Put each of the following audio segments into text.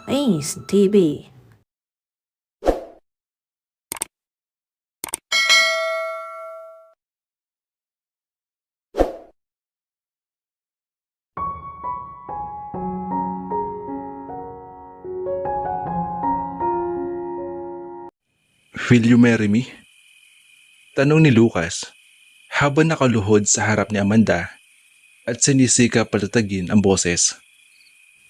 Ace TV. Will you marry me? Tanong ni Lucas habang nakaluhod sa harap ni Amanda at sinisika patatagin ang boses.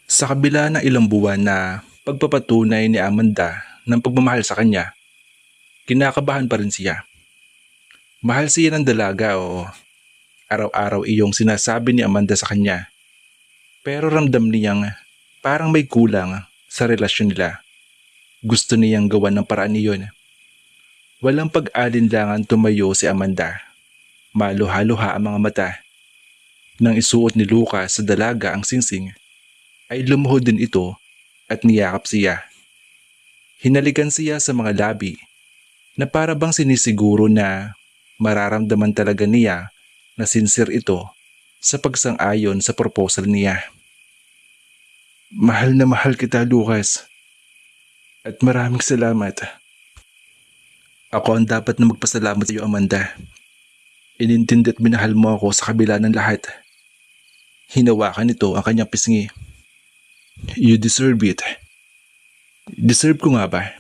Sa kabila ng ilang buwan na pagpapatunay ni Amanda ng pagmamahal sa kanya, kinakabahan pa rin siya. Mahal siya ng dalaga o araw-araw iyong sinasabi ni Amanda sa kanya. Pero ramdam niyang parang may kulang sa relasyon nila. Gusto niyang gawan ng paraan iyon. Walang pag-alinlangan tumayo si Amanda. Maluha-luha ang mga mata. Nang isuot ni Lucas sa dalaga ang singsing, ay lumuhod din ito at niyakap siya. Hinalikan siya sa mga labi na para bang sinisiguro na mararamdaman talaga niya na sincere ito sa pagsang-ayon sa proposal niya. Mahal na mahal kita, Lucas. At maraming salamat. Ako ang dapat na magpasalamat sa iyo, Amanda. Inintindi at minahal mo ako sa kabila ng lahat. Hinawakan nito ang kanyang pisngi. You deserve it. Deserve ko nga ba?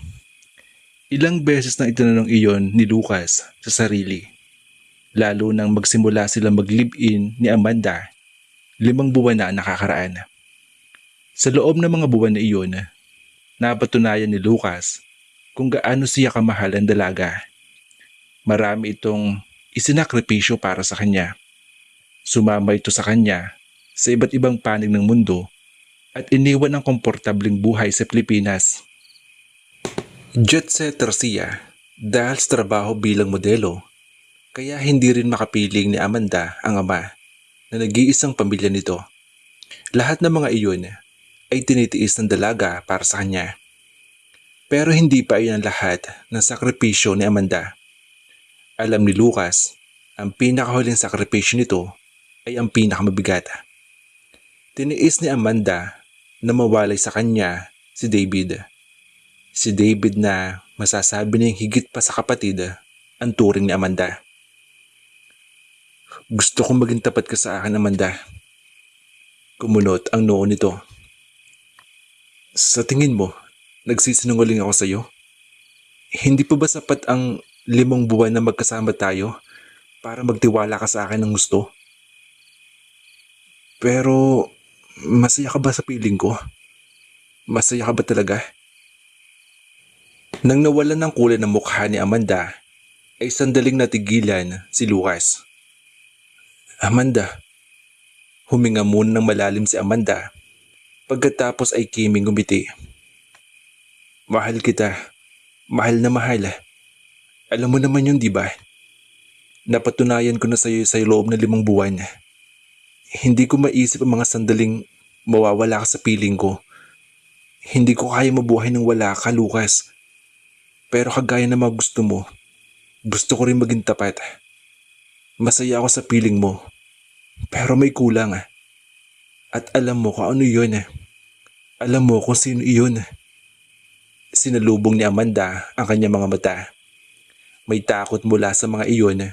Ilang beses na itinanong iyon ni Lucas sa sarili. Lalo nang magsimula silang mag-live-in ni Amanda, 5 buwan na ang nakakaraan. Sa loob ng mga buwan na iyon, napatunayan ni Lucas kung gaano siya kamahal ang dalaga. Marami itong isinakripisyo para sa kanya. Sumama ito sa kanya sa iba't ibang panig ng mundo at iniwan ang komportabling buhay sa Pilipinas. Jet setter siya dahil sa trabaho bilang modelo, kaya hindi rin makapiling ni Amanda ang ama na nag-iisang pamilya nito. Lahat ng mga iyon ay tinitiis ng dalaga para sa kanya. Pero hindi pa iyon ang lahat ng sakripisyo ni Amanda. Alam ni Lucas, ang pinakahuling sakripisyo nito ay ang pinakamabigat. Tiniis ni Amanda na mawalay sa kanya si David. Si David na masasabi niyang higit pa sa kapatid ang turing ni Amanda. Gusto kong maging tapat ka sa akin, Amanda. Kumunot ang noo nito. Sa tingin mo, nagsisinungaling ako sa iyo? Hindi pa ba sapat ang 5 buwan na magkasama tayo para magtiwala ka sa akin ng gusto? Pero masaya ka ba sa piling ko? Masaya ka ba talaga? Nang nawalan ng kulay ng mukha ni Amanda, ay sandaling natigilan si Lucas. Amanda. Huminga muna ng malalim si Amanda. Pagkatapos ay kiming ngumiti. Mahal kita. Mahal na mahal. Alam mo naman yun, di ba? Napatunayan ko na sa iyo sa loob ng 5 buwan. Hindi ko maisip ang mga sandaling mawawala ka sa piling ko. Hindi ko kaya mabuhay nang wala ka, Lucas. Pero kagaya ng mga gusto mo, gusto ko rin maging tapat. Masaya ako sa piling mo. Pero may kulang. At alam mo kung ano yun. Alam mo kung sino iyon. Sinalubong ni Amanda ang kanyang mga mata. May takot mula sa mga iyon,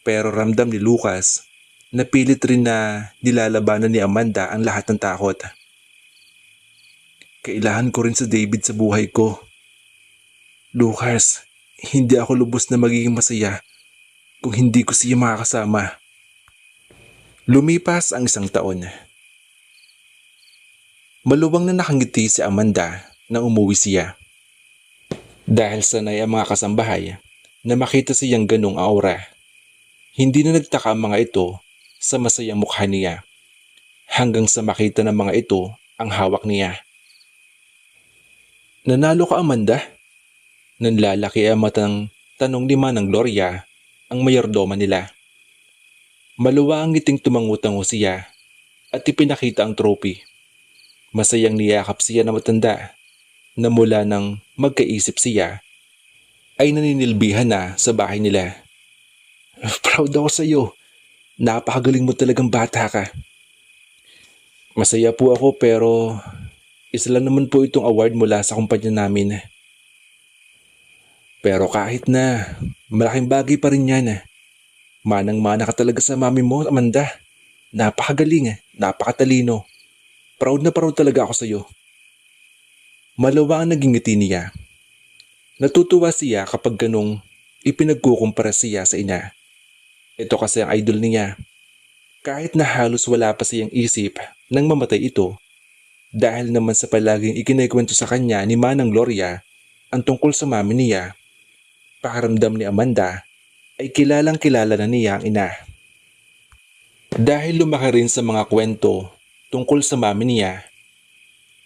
pero ramdam ni Lucas na pilit rin na nilalabanan ni Amanda ang lahat ng takot. Kailangan ko rin sa David sa buhay ko. Lucas, hindi ako lubos na magiging masaya kung hindi ko siya makakasama. Lumipas ang 1 taon. Maluwang na nakangiti si Amanda nang umuwi siya. Dahil sanay ang mga kasambahay na makita siyang ganong aura. Hindi na nagtaka ang mga ito sa masayang mukha niya hanggang sa makita ng mga ito ang hawak niya. Nanalo ka, Amanda? Nanlalaki ang matang tanong ni Manang Gloria, ang mayordoma nila. Maluwa ang ngiting tumangutango siya at ipinakita ang trophy. Masayang niyakap siya na matanda na mula nang magkaisip siya ay naninilbihan na sa bahay nila. Proud ako sa iyo. Napakagaling mo talagang bata ka. Masaya po ako pero Isa lang naman po itong award mula sa kumpanya namin. Pero kahit na, malaking bagay pa rin yan. Manang-mana ka talaga sa mami mo, Amanda. Napakagaling, napakatalino. Proud na proud talaga ako sa iyo. Malawa ang naging ngiti niya. Natutuwa siya kapag ganong ipinagkukumpara siya sa ina. Ito kasi ang idol niya. Kahit na halos wala pa siyang isip nang mamatay ito, dahil naman sa palaging ikinikwento sa kanya ni Manang Gloria ang tungkol sa mami niya, pakiramdam ni Amanda ay kilalang kilala na niya ang ina. Dahil lumaki rin sa mga kwento tungkol sa mami niya,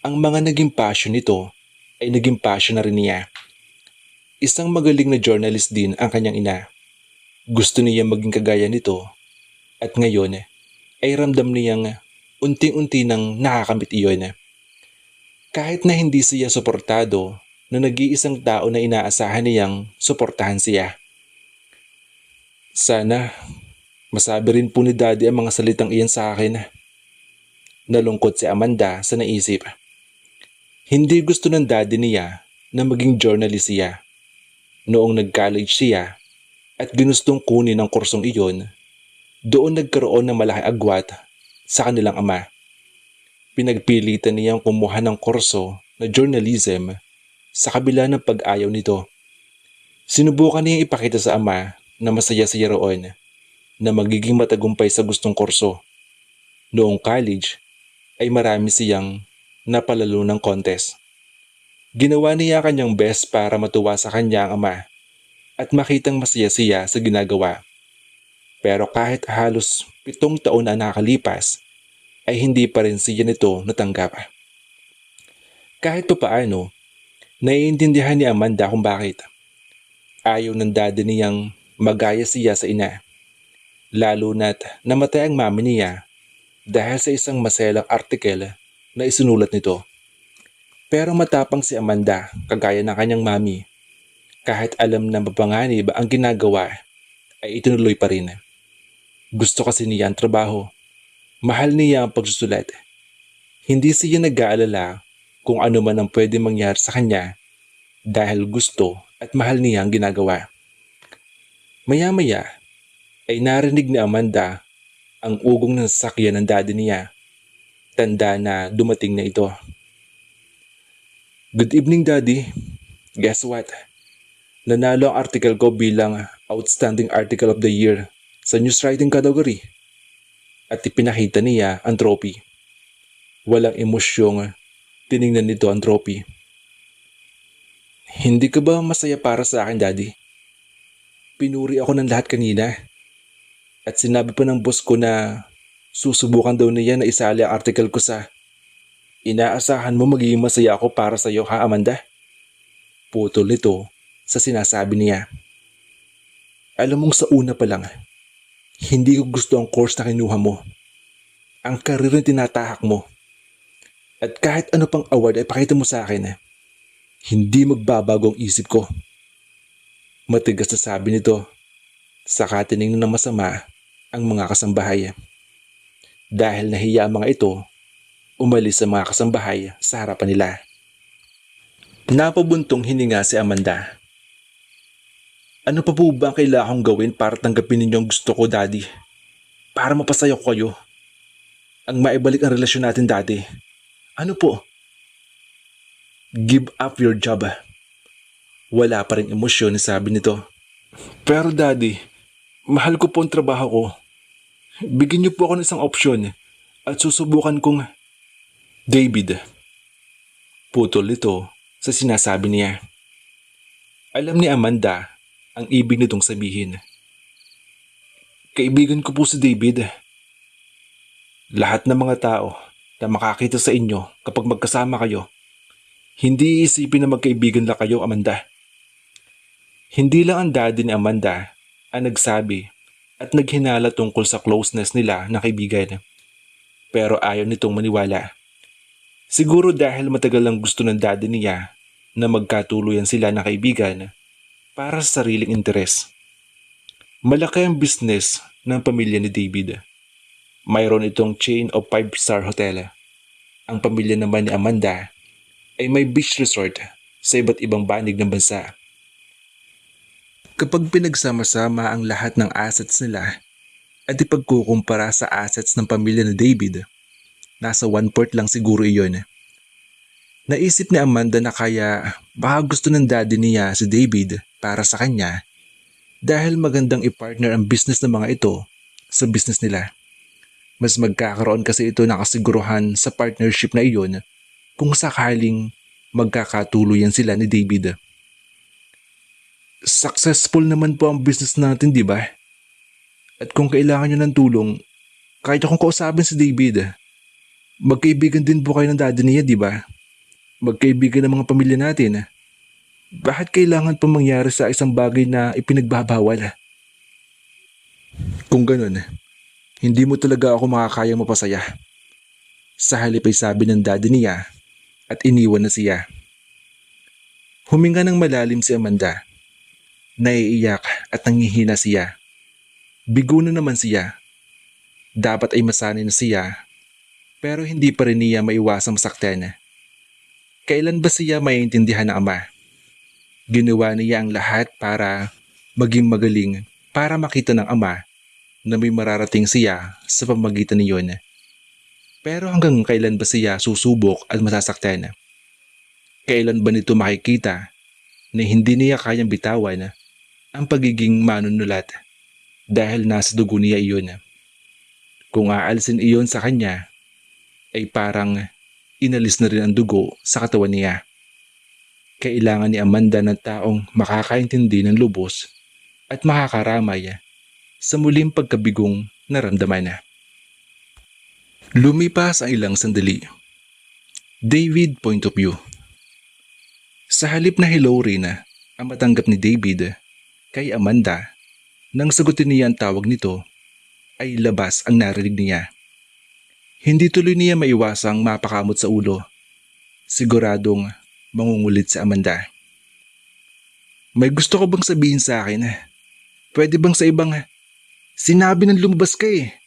ang mga naging passion nito ay naging passion na rin niya. Isang magaling na journalist din ang kanyang ina. Gusto niya maging kagaya nito at ngayon ay ramdam niyang unti-unti nang nakakamit iyon. Kahit na hindi siya suportado na nag-iisang tao na inaasahan niyang suportahan siya. Sana masabi rin po ni Daddy ang mga salitang iyan sa akin. Nalungkot si Amanda sa naisip. Hindi gusto ng daddy niya na maging journalist siya. Noong nag-college siya at ginustong kunin ang kursong iyon, doon nagkaroon ng malaking agwat sa kanilang ama. Pinagpilitan niyang kumuha ng kurso na journalism sa kabila ng pag-ayaw nito. Sinubukan niyang ipakita sa ama na masaya siya roon, na magiging matagumpay sa gustong kurso. Noong college ay marami siyang napalalo ng contest. Ginawa niya kanyang best para matuwa sa kanya ang ama at makitang masaya siya sa ginagawa. Pero kahit halos 7 taon na nakakalipas, ay hindi pa rin siya nito natanggap. Kahit pa paano, naiintindihan ni Amanda kung bakit. Ayaw ng daddy niyang magaya siya sa ina. Lalo na't namatay ang mami niya dahil sa isang maselang artikel na isinulat nito. Pero matapang si Amanda, kagaya ng kanyang mami. Kahit alam na mapanganib ang ginagawa, ay itinuloy pa rin. Gusto kasi niya ang trabaho. Mahal niya ang pagsusulat. Hindi siya nag-aalala kung ano man ang pwede mangyari sa kanya dahil gusto at mahal niya ang ginagawa. Maya-maya ay narinig ni Amanda ang ugong ng sasakyan ng daddy niya. Tanda na dumating na ito. Good evening, Daddy. Guess what? Nanalo ang article ko bilang Outstanding Article of the Year sa news writing category. At ipinakita niya ang trophy. Walang emosyong tiningnan nito ang trophy. Hindi ka ba masaya para sa akin, Daddy? Pinuri ako ng lahat kanina. At sinabi pa ng boss ko na susubukan daw niya na isali ang article ko sa inaasahan mo magiging masaya ako para sa iyo, ha, Amanda? Putol nito sa sinasabi niya. Alam mong sa una pa lang, hindi ko gusto ang course na kinuha mo. Ang karir na tinatahak mo. At kahit ano pang award ay pakita mo sa akin, hindi magbabago ang isip ko. Matigas na sabi nito. Saka tiningnan ng masama ang mga kasambahay. Dahil nahiya ang mga ito, umalis sa mga kasambahay sa harapan nila. Napabuntong hininga si Amanda. Ano pa po ba ang kailangan kong gawin para tanggapin ninyo ang gusto ko, Daddy? Para mapasaya ko kayo. Ang maibalik ang relasyon natin, Daddy. Ano po? Give up your job. Wala pa rin emosyon, sabi nito. Pero Daddy, mahal ko po ang trabaho ko. Bigyan niyo po ako ng isang opsyon at susubukan kong... David. Putol ito sa sinasabi niya. Alam ni Amanda ang ibig nitong sabihin. Kaibigan ko po si David. Lahat ng mga tao na makakita sa inyo kapag magkasama kayo, hindi iisipin na magkaibigan lang kayo, Amanda. Hindi lang ang daddy ni Amanda ang nagsabi at naghinala tungkol sa closeness nila na kaibigan. Pero ayaw nitong maniwala. Siguro dahil matagal lang gusto ng daddy niya na magkatuluyan sila na kaibigan para sa sariling interes. Malaki ang business ng pamilya ni David. Mayroon itong chain of 5-star hotel. Ang pamilya naman ni Amanda ay may beach resort sa iba't ibang banig ng bansa. Kapag pinagsama-sama ang lahat ng assets nila at ipagkukumpara sa assets ng pamilya ni David, nasa 1/4 lang siguro iyon. Naisip ni Amanda na kaya baka gusto ng daddy niya si David para sa kanya dahil magandang i-partner ang business ng mga ito sa business nila. Mas magkakaroon kasi ito ng kasiguruhan sa partnership na iyon kung sakaling magkakatuluyan sila ni David. Successful naman po ang business natin, di ba? At kung kailangan nyo ng tulong, kahit akong kausapin si David. Magkaibigan din po kayo ng daddy niya, di ba? Magkaibigan ng mga pamilya natin. Bakit kailangan pa mangyari sa isang bagay na ipinagbabawal? Kung ganun, hindi mo talaga ako makakayang mapasaya. Sa halip ay sabi ng daddy niya at iniwan na siya. Huminga ng malalim si Amanda. Naiiyak at nangihina siya. Bigo na naman siya. Dapat ay masanay na siya, pero hindi pa rin niya maiwasang masaktan. Kailan ba siya maiintindihan ng ama? Ginawa niya ang lahat para maging magaling para makita ng ama na may mararating siya sa pamagitan niyon. Pero hanggang kailan ba siya susubok at masasaktan? Kailan ba nito makikita na hindi niya kayang bitawan ang pagiging manunulat dahil nasa dugo niya iyon? Kung aalisin iyon sa kanya, ay parang inalis na rin ang dugo sa katawan niya. Kailangan ni Amanda ng taong makakaintindi ng lubos at makakaramay sa muling pagkabigong naramdaman. Lumipas ang ilang sandali. David point of view. Sa halip na hello rin ang matanggap ni David kay Amanda, nang sagutin niya ang tawag nito, ay labas ang narinig niya. Hindi tuloy niya maiwasang mapakamot sa ulo. Siguradong mangungulit si Amanda. May gusto ko bang sabihin sa akin? Pwede bang sa ibang... Sinabi ng lumabas ka eh.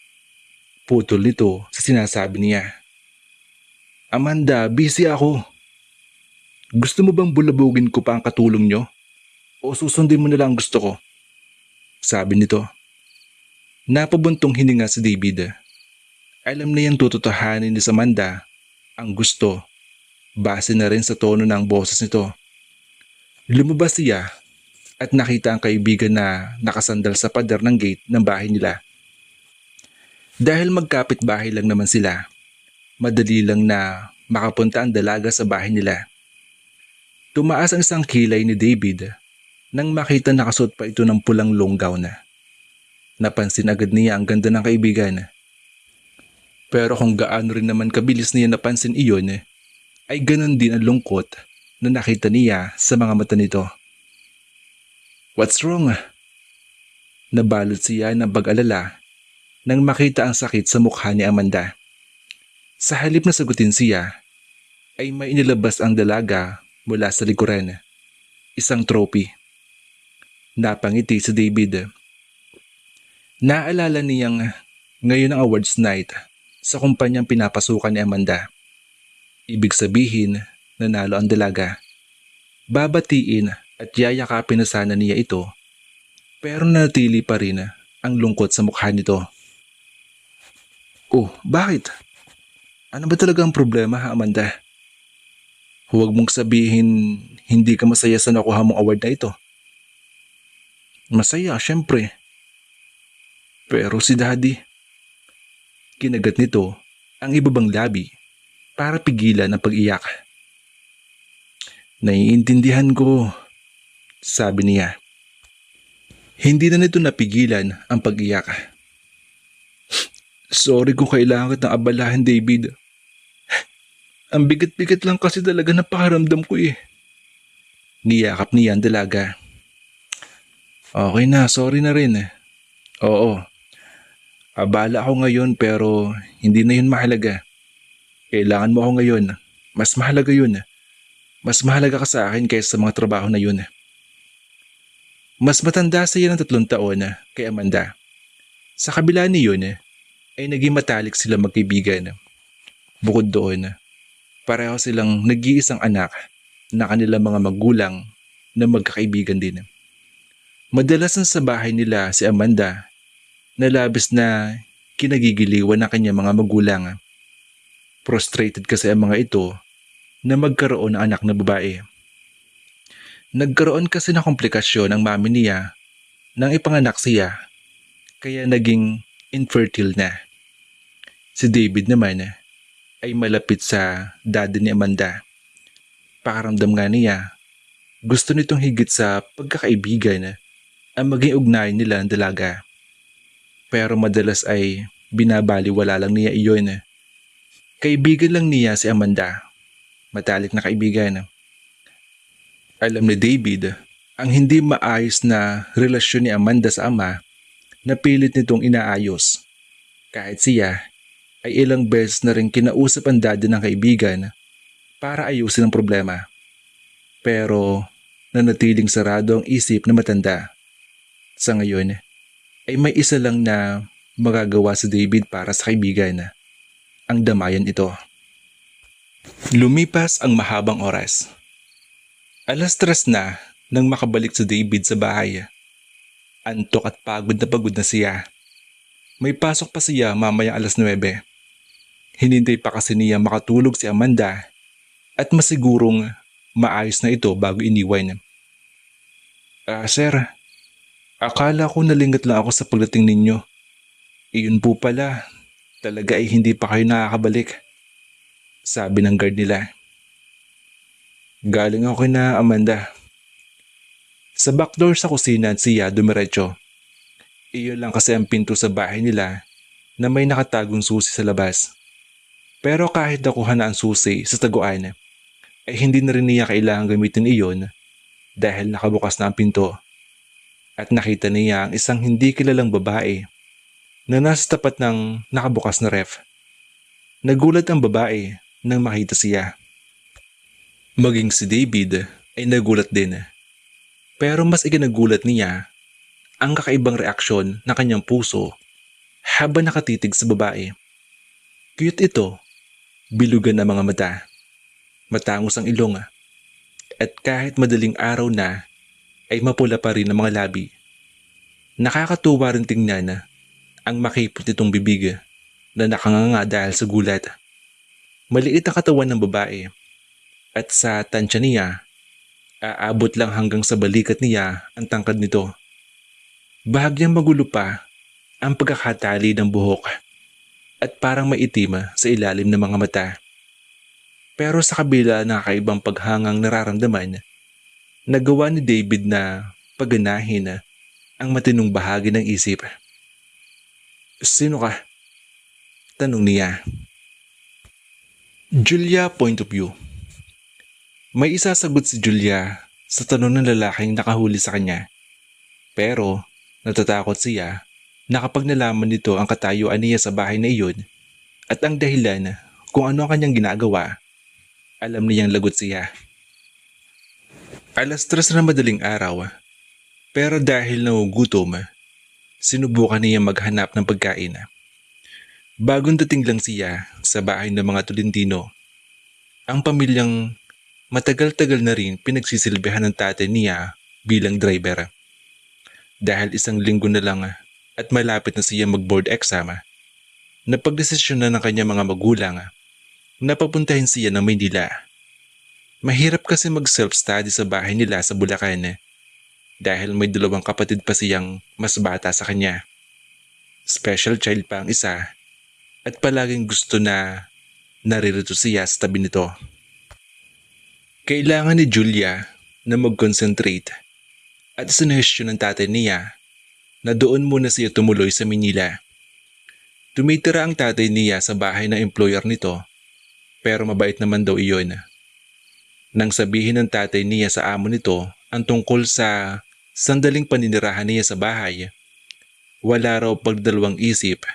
Putol nito sa sinasabi niya. Amanda, busy ako. Gusto mo bang bulabugin ko pa ang katulong nyo? O susundin mo na lang ang gusto ko? Sabi nito. Napabuntong hininga si David. Alam na niyang tututuhanin ni Amanda ang gusto, base na rin sa tono ng boses nito. Lumabas siya at nakita ang kaibigan na nakasandal sa pader ng gate ng bahay nila. Dahil magkapit-bahay lang naman sila, madali lang na makapunta ang dalaga sa bahay nila. Tumaas ang isang kilay ni David nang makita nakasuot pa ito ng pulang long gown. Napansin agad niya ang ganda ng kaibigan. Pero kung gaano rin naman kabilis niya napansin iyon, ay ganon din ang lungkot na nakita niya sa mga mata nito. What's wrong? Nabalot siya ng pag-alala nang makita ang sakit sa mukha ni Amanda. Sa halip na sagutin siya, ay may inilabas ang dalaga mula sa likuran. Isang trophy. Napangiti si David. Naalala niyang ngayon ang awards night sa kumpanyang pinapasukan ni Amanda. Ibig sabihin, nanalo ang dalaga. Babatiin at yayakapin na sana niya ito, pero nanatili pa rin ang lungkot sa mukha nito. Oh, bakit? Ano ba talaga ang problema, ha, Amanda? Huwag mong sabihin hindi ka masaya sa nakuha mong award na ito. Masaya, syempre. Pero si Daddy, kinagat nito ang ibabang labi para pigilan ang pag-iyak. Naiintindihan ko, sabi niya. Hindi na nito napigilan ang pag-iyak. Sorry kung kailangan kitang abalahin, David. Ang bigat-bigat lang kasi talaga na pakiramdam ko eh. Niyakap niya ang dalaga. Okay na, sorry na rin. Oo. Abala ako ngayon pero hindi na yun mahalaga. Kailangan mo ako ngayon. Mas mahalaga yun. Mas mahalaga ka sa akin kaysa sa mga trabaho na yun. Mas matanda siya ng 3 taon kay Amanda. Sa kabila niyon ay naging matalik sila magkaibigan. Bukod doon Pareho silang nag-iisang anak na kanilang mga magulang na magkakaibigan din. Madalas na sa bahay nila si Amanda na labis na kinagigiliwan ng kanyang mga magulang. Frustrated kasi ang mga ito na magkaroon ng anak na babae. Nagkaroon kasi ng komplikasyon ang mami niya nang ipanganak siya kaya naging infertile na. Si David naman ay malapit sa daddy ni Amanda. Pakaramdam nga niya, gusto nitong higit sa pagkakaibigan ang maging ugnayan nila ng dalaga. Pero madalas ay binabaliwala lang niya iyon. Kaibigan lang niya si Amanda. Matalik na kaibigan. Alam ni David ang hindi maayos na relasyon ni Amanda sa ama na pilit nitong inaayos. Kahit siya ay ilang beses na rin kinausap ang daddy ng kaibigan para ayusin ang problema. Pero nanatiling sarado ang isip na matanda. Sa ngayon ay may isa lang na magagawa si David para sa kaibigan. Ang damayan ito. Lumipas ang mahabang oras. 3:00 na nang makabalik si David sa bahay. Antok at pagod na siya. May pasok pa siya mamayang 9:00. Hinintay pa kasi niya makatulog si Amanda at masigurong maayos na ito bago iniwan. Sir, akala ko nalingat lang ako sa pagdating ninyo. Iyon po pala, talaga ay hindi pa kayo nakakabalik. Sabi ng guard nila. Galing ako na Amanda. Sa backdoor sa kusina siya dumiretso. Iyon lang kasi ang pinto sa bahay nila na may nakatagong susi sa labas. Pero kahit nakuha na ang susi sa taguan, ay hindi na rin niya kailangan gamitin iyon dahil nakabukas na ang pinto. At nakita niya ang isang hindi kilalang babae na nasa tapat ng nakabukas na ref. Nagulat ang babae nang makita siya. Maging si David ay nagulat din. Pero mas ikinagulat niya ang kakaibang reaksyon ng kanyang puso habang nakatitig sa babae. Cute ito, bilugan ang mga mata, matangos ang ilong, at kahit madaling araw na ay mapula pa rin ang mga labi. Nakakatuwa rin tingnan ang makipot nitong bibig na nakanganga dahil sa gulat. Maliit ang katawan ng babae at sa tansya niya, aabot lang hanggang sa balikat niya ang tangkad nito. Bahagyang magulo pa ang pagkakatali ng buhok at parang maitim sa ilalim ng mga mata. Pero sa kabila ng kakaibang paghangang nararamdaman, nagawa ni David na paganahin ang matinong bahagi ng isip. Sino ka? Tanong niya. Julia point of view. May isasagot si Julia sa tanong ng lalaking nakahuli sa kanya. Pero natatakot siya na kapag nalaman nito ang katayuan niya sa bahay na iyon at ang dahilan kung ano ang kanyang ginagawa, alam niyang lagot siya. 3:00 na madaling araw, pero dahil nagugutom, sinubukan niya maghanap ng pagkain. Bagong dating lang siya sa bahay ng mga Tolentino. Ang pamilyang matagal-tagal na rin pinagsisilbihan ng tatay niya bilang driver. Dahil 1 linggo na lang at malapit na siya mag-board exam, napagdesisyon na ng kanyang mga magulang na papuntahin siya ng Maynila. Mahirap kasi mag-self-study sa bahay nila sa Bulacan dahil may 2 kapatid pa siyang mas bata sa kanya. Special child pa ang isa at palaging gusto na naririto siya sa tabi nito. Kailangan ni Julia na mag-concentrate at sinuhestyon ng tatay niya na doon muna siya tumuloy sa Manila. Tumitira ang tatay niya sa bahay ng employer nito pero mabait naman daw iyon. Nang sabihin ng tatay niya sa amo nito ang tungkol sa sandaling paninirahan niya sa bahay, wala raw pagdalawang isip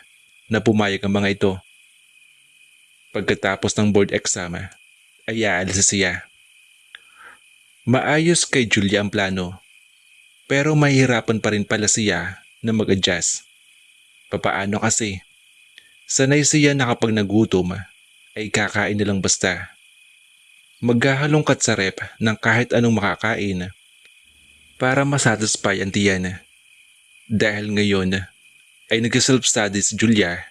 na pumayag ang mga ito. Pagkatapos ng board exam ay aalis siya. Maayos kay Julia ang plano, pero mahihirapan pa rin pala siya na mag-adjust. Papaano kasi? Sanay siya na kapag nagutom ay kakain na lang basta. Maghahalongkat sa rep ng kahit anong makakain para masatisfy ang tiyan. Dahil ngayon ay nag-self-study si Julia,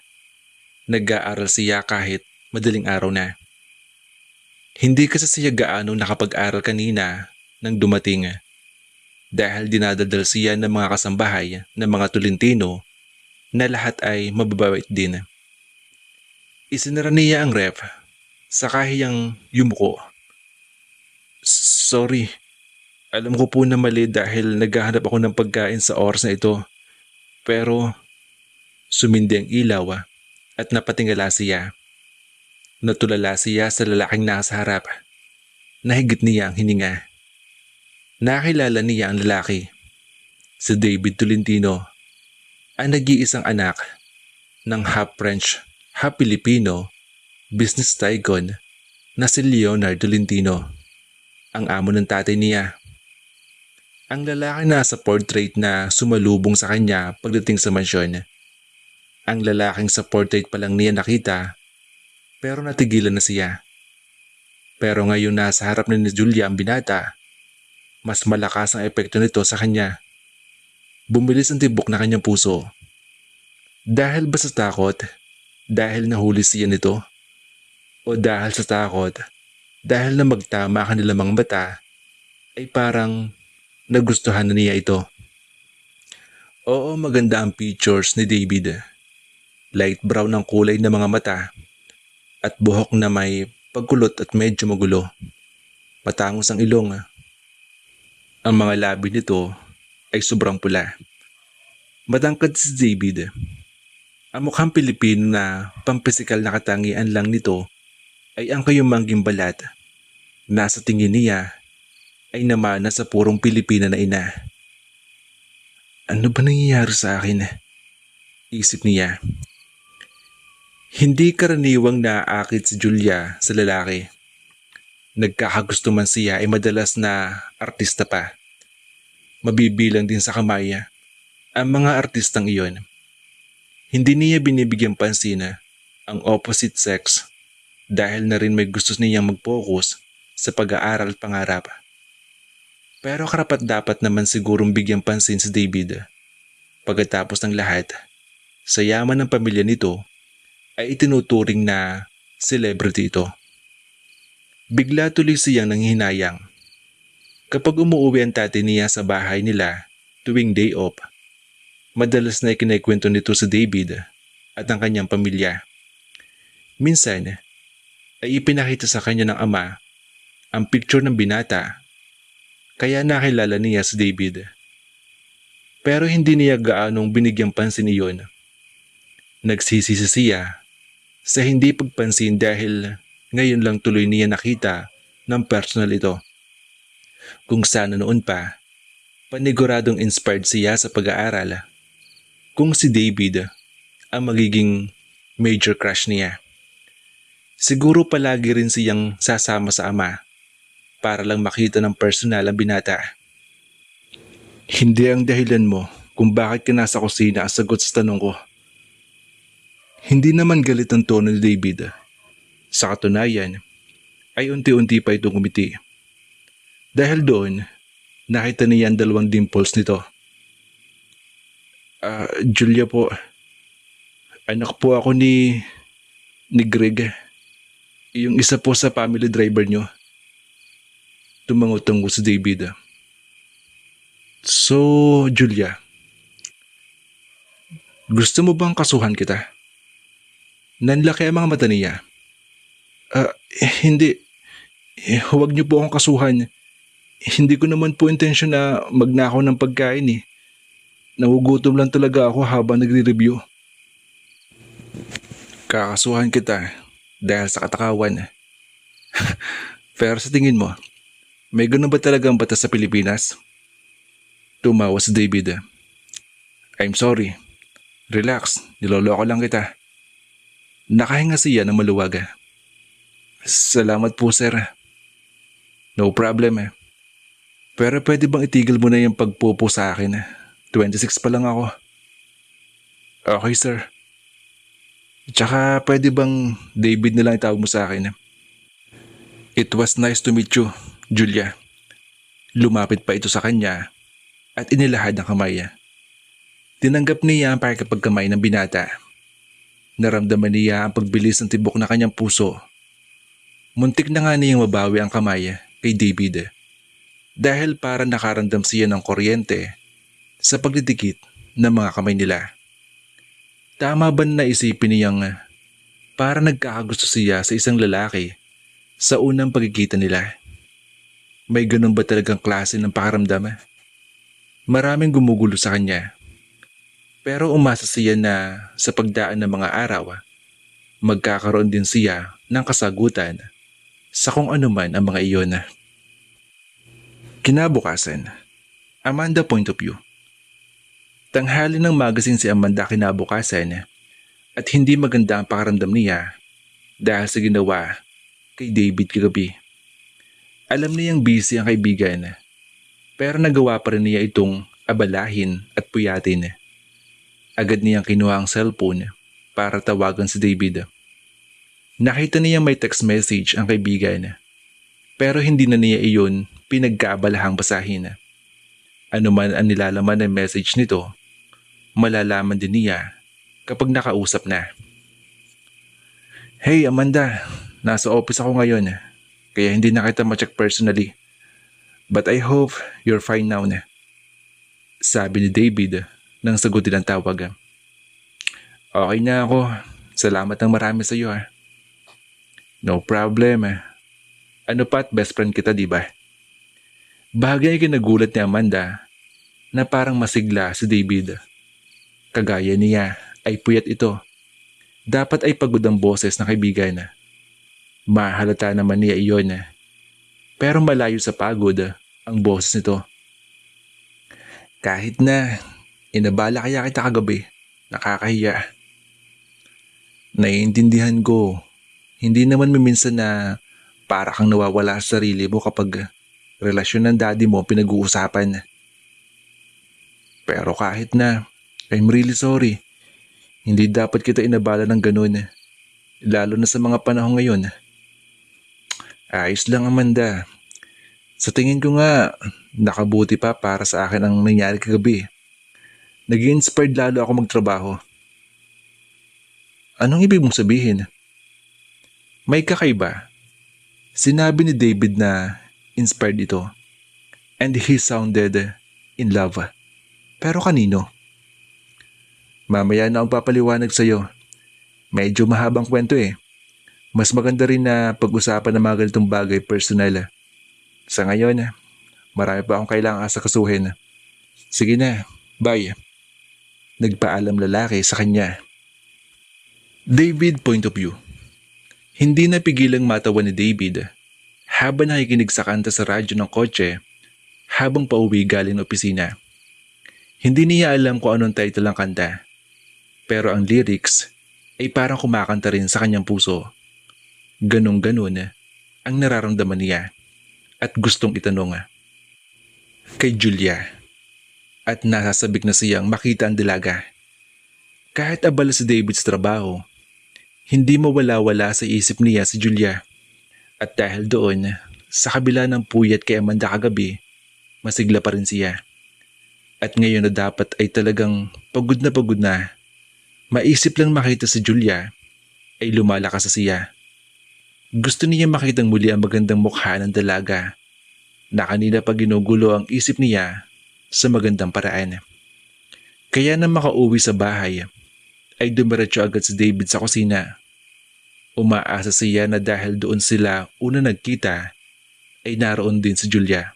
nag-aaral siya kahit madaling araw na. Hindi kasi siya gaano nakapag-aral kanina nang dumating dahil dinadadal siya ng mga kasambahay ng mga Tolentino na lahat ay mababait din. Isinara niya ang ref sa kahiyang yumuko. Sorry, alam ko po na mali dahil naghahanap ako ng pagkain sa oras na ito. Pero sumindi ang ilaw at napatingala siya. Natulala siya sa lalaking nasa harap. Nahigit niya ang hininga. Nakilala niya ang lalaki. Si David Tolentino, ang nag-iisang anak ng half French, half Filipino business tycoon na si Leonard Tolentino, ang amo ng tatay niya. Ang lalaki na sa portrait na sumalubong sa kanya pagdating sa mansyon. Ang lalaking sa portrait pa lang niya nakita pero natigilan na siya. Pero ngayon nasa harap na ni Julia ang binata, mas malakas ang epekto nito sa kanya. Bumilis ang tibok na kanyang puso. Dahil ba sa takot? Dahil nahuli siya nito? O dahil sa takot? Dahil na magtama kanilang mga mata ay parang nagustuhan na niya ito. Oo, maganda ang features ni David. Light brown ang kulay ng mga mata at buhok na may pagkulot at medyo magulo. Patangos ang ilong. Ang mga labi nito ay sobrang pula. Matangkad si David. Ang mukhang Pilipino na pampisikal na katangian lang nito ay ang kayumangging balat. Nasa tingin niya ay namana sa purong Pilipina na ina. Ano ba nangyayari sa akin? Isip niya. Hindi karaniwang naaakit si Julia sa lalaki. Nagkakagusto man siya ay madalas na artista pa. Mabibilang din sa kamay ang mga artistang iyon. Hindi niya binibigyang pansin ang opposite sex dahil na rin may gusto niyang mag-focus sa pag-aaral at pangarap. Pero karapat dapat naman sigurong bigyang pansin si David. Pagkatapos ng lahat, sa yaman ng pamilya nito ay itinuturing na celebrity ito. Bigla tuloy siyang nanghihinayang. Kapag umuwi ang tatay niya sa bahay nila tuwing day off, madalas na ikinikwento nito sa David at ang kanyang pamilya. Minsan ay ipinakita sa kanya ng ama ang picture ng binata, kaya nakilala niya si David. Pero hindi niya gaanong binigyang pansin iyon. Nagsisisi siya sa hindi pagpansin dahil ngayon lang tuloy niya nakita ng personal ito. Kung sana noon pa, paniguradong inspired siya sa pag-aaral. Kung si David ang magiging major crush niya. Siguro palagi rin siyang sasama sa ama para lang makita ng personal ang binata. Hindi ang dahilan mo kung bakit ka nasa kusina ang sagot sa tanong ko. Hindi naman galit ang tono ni David. Sa katunayan, ay unti-unti pa itong umiti. Dahil doon, nakita niya ang dalawang dimples nito. Julia po, anak po ako ni Greg. Yung isa po sa family driver nyo. Tumango-tango si David. So, Julia, gusto mo bang kasuhan kita? Nanlaki ang mga mata niya. Hindi. Huwag niyo po akong kasuhan. Hindi ko naman po intensyon na magnakaw ng pagkain eh. Nagugutom lang talaga ako habang nagre-review. Kakasuhan kita dahil sa katakawan. Pero sa tingin mo, may ganun ba talagang batas sa Pilipinas? Tumawa si David. I'm sorry. Relax, niloloko lang kita. Nakahinga siya ng maluwag. Salamat po sir. No problem. Pero pwede bang itigil mo na yung pagpupo sa akin? 26 pa lang ako. Okay sir. Tsaka pwede bang David na lang itawag mo sa akin? It was nice to meet you, Julia. Lumapit pa ito sa kanya at inilahad ang kamay. Tinanggap niya ang pakikipagkamay ng binata. Naramdaman niya ang pagbilis ng tibok na kanyang puso. Muntik na nga niyang mabawi ang kamay kay David dahil para nakaramdam siya ng kuryente sa pagdidikit ng mga kamay nila. Tama ba na isipin niyang para nagkakagusto siya sa isang lalaki sa unang pagkikita nila? May ganun ba talagang klase ng pakaramdam? Maraming gumugulo sa kanya. Pero umasa siya na sa pagdaan ng mga araw, magkakaroon din siya ng kasagutan sa kung ano man ang mga iyon. Kinabukasan, Amanda point of view. Tanghali ng magazine si Amanda kinabukasan at hindi maganda ang pakaramdam niya dahil sa ginawa kay David kagabi. Alam niyang busy ang kaibigan pero nagawa pa rin niya itong abalahin at puyatin. Agad niyang kinuha ang cellphone para tawagan si David. Nakita niyang may text message ang kaibigan pero hindi na niya iyon pinagkaabalahang basahin. Ano man ang nilalaman ng message nito, malalaman din niya kapag nakausap na. Hey Amanda, nasa office ako ngayon kaya hindi na kita ma-check personally. But I hope you're fine now na. Sabi ni David nang sagutin ang tawag. Okay na ako. Salamat ng marami sa iyo. No problem. Ano pa't best friend kita, di ba? Bagay ay kinagulat ni Amanda na parang masigla si David. Kagaya niya ay puyat ito. Dapat ay pagod ang boses ng kaibigan. Mahalata naman niya iyon. Pero malayo sa pagod ang boses nito. Kahit na inabala kaya kita kagabi, nakakahiya. Naiintindihan ko, hindi naman minsan na para kang nawawala sa sarili mo kapag relasyon ng daddy mo pinag-uusapan. Pero kahit na, I'm really sorry. Hindi dapat kita inabala ng ganun. Lalo na sa mga panahon ngayon. Ayos lang Amanda. Sa tingin ko nga, nakabuti pa para sa akin ang nangyari kagabi. Nag-inspired lalo ako magtrabaho. Anong ibig mong sabihin? May kakaiba. Sinabi ni David na inspired ito. And he sounded in love. Pero kanino? Mamaya na akong papaliwanag sa'yo. Medyo mahabang kwento eh. Mas maganda rin na pag-usapan ng mga ganitong bagay personal. Sa ngayon, marami pa akong kailangang asakasuhin. Sige na, bye. Nagpaalam lalaki sa kanya. David point of view. Hindi napigilang matawa ni David habang nakikinig sa kanta sa radyo ng kotse habang pauwi galing opisina. Hindi niya alam kung anong title ng kanta, pero ang lyrics ay parang kumakanta rin sa kanyang puso. Ganun-ganun ang nararamdaman niya at gustong itanong kay Julia. At nasasabik na siyang makita ang dalaga. Kahit abala si David sa trabaho, hindi mawala-wala sa isip niya si Julia. At dahil doon, sa kabila ng puyat kay Amanda kagabi, masigla pa rin siya. At ngayon na dapat ay talagang pagod na, maisip lang makita si Julia, ay lumalakas sa siya. Gusto niya makitang muli ang magandang mukha ng dalaga na kanina pa ginugulo ang isip niya sa magandang paraan. Kaya na makauwi sa bahay, ay dumiretso agad si David sa kusina. Umaasa siya na dahil doon sila una nagkita, ay naroon din si Julia.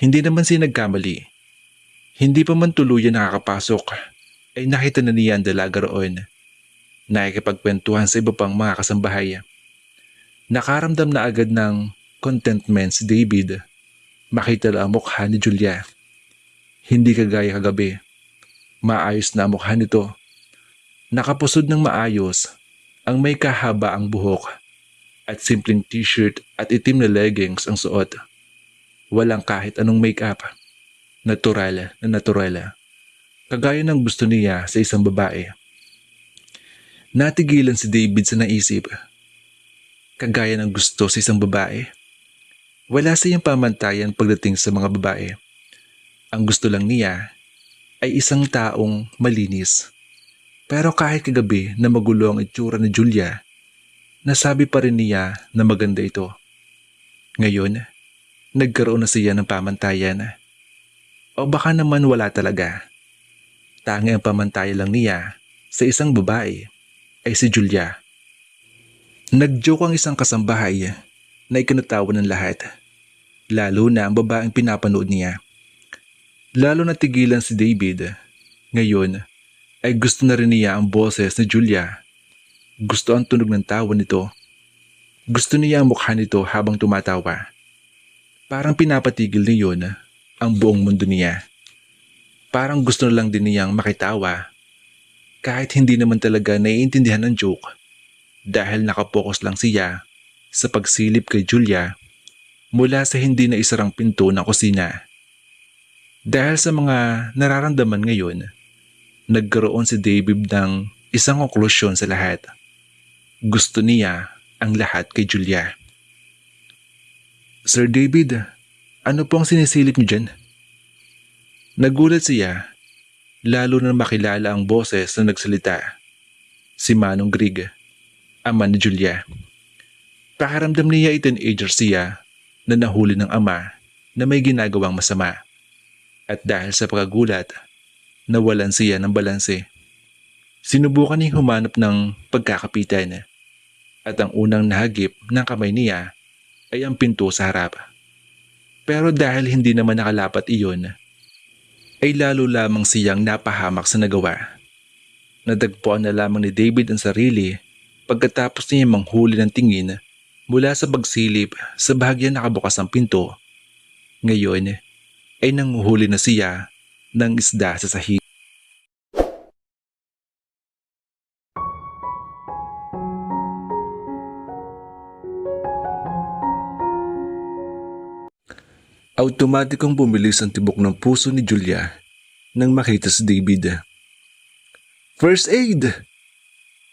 Hindi naman siya nagkamali. Hindi pa man tuluyan nakakapasok, ay nakita na niya ang dalaga roon. Nakikipagkwentuhan sa iba pang mga kasambahay. Nakaramdam na agad ng contentment si David. Makita lang ang mukha ni Julia. Hindi kagaya kagabi. Maayos na ang mukha nito. Nakapusod ng maayos ang may kahaba ang buhok at simpleng t-shirt at itim na leggings ang suot. Walang kahit anong makeup. Natural na natural. Kagaya ng gusto niya sa isang babae. Natigilan si David sa naisip. kagaya ng gusto sa isang babae. Wala siyang pamantayan pagdating sa mga babae. Ang gusto lang niya ay isang taong malinis. Pero kahit kagabi na magulo ang itsura ni Julia, nasabi pa rin niya na maganda ito. Ngayon, nagkaroon na siya ng pamantayan. O baka naman wala talaga. Tangi ang pamantayan lang niya sa isang babae ay si Julia. Nagjoke ang isang kasambahay na ikinatawa ng lahat, lalo na ang babaeng pinapanood niya. Lalo na tigilan si David. Ngayon ay gusto na rin niya ang boses ni Julia. Gusto ang tunog ng tawa nito. Gusto niya ang mukha nito habang tumatawa. Parang pinapatigil niyon ang buong mundo niya. Parang gusto na lang din niyang makitawa kahit hindi naman talaga naiintindihan ng joke dahil nakapokus lang siya sa pagsilip kay Julia mula sa hindi na isarang pinto ng kusina. Dahil sa mga nararamdaman ngayon, nagkaroon si David ng isang konklusyon sa lahat. Gusto niya ang lahat kay Julia. Sir David, ano po ang sinisilip niyo dyan? Nagulat siya, lalo na makilala ang boses na nagsalita. Si Manong Grig, ama ni Julia. Pakiramdam niya ay teenager siya na nahuli ng ama na may ginagawang masama. At dahil sa pagkagulat, nawalan siya ng balanse. Sinubukan niyang humanap ng pagkakapitan at ang unang nahagip ng kamay niya ay ang pinto sa harap. Pero dahil hindi naman nakalapat iyon, ay lalo lamang siyang napahamak sa nagawa. Nadagpuan na lamang ni David ang sarili pagkatapos niya manghuli ng tingin mula sa pagsilip sa bahagyang nakabukas ng pinto. Ngayon ay nanguhuli na siya ng isda sa sahig. Automatikong bumilis ang tibok ng puso ni Julia nang makita si David. First aid!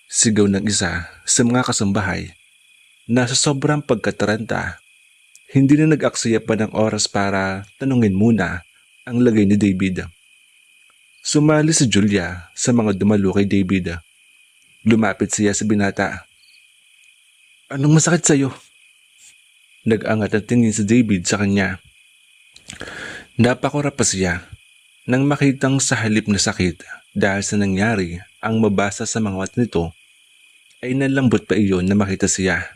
Sigaw ng isa sa mga kasambahay na sa sobrang pagkataranta, hindi na nag-aksaya pa ng oras para tanungin muna ang lagay ni David. Sumali si Julia sa mga dumalo kay David. Lumapit siya sa binata. Anong masakit sa'yo? Nag-angat ang tingin si David sa kanya. Napakura pa siya nang makitang sa halip na sakit dahil sa nangyari ang mabasa sa mga mata nito ay nalambot pa iyon na makita siya.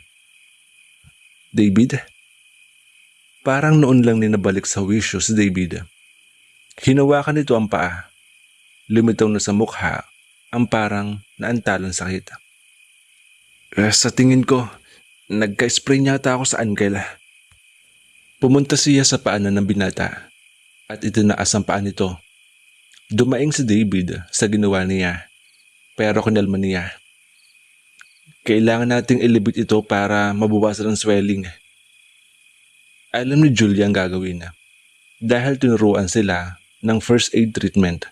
David? Parang noon lang ninabalik sa wisyo si David. Hinawakan nito ang paa. Lumitaw na sa mukha ang parang naantalang sakit. Sa tingin ko, nagka-spray niya ako sa ankle. Pumunta siya sa paanan ng binata at itinaas ang paa nito. Dumaing si David sa ginawa niya pero kinalma niya. Kailangan nating ilibit ito para mabawasan ang swelling. Alam ni Julia ang gagawin dahil tinuruan sila ng first aid treatment.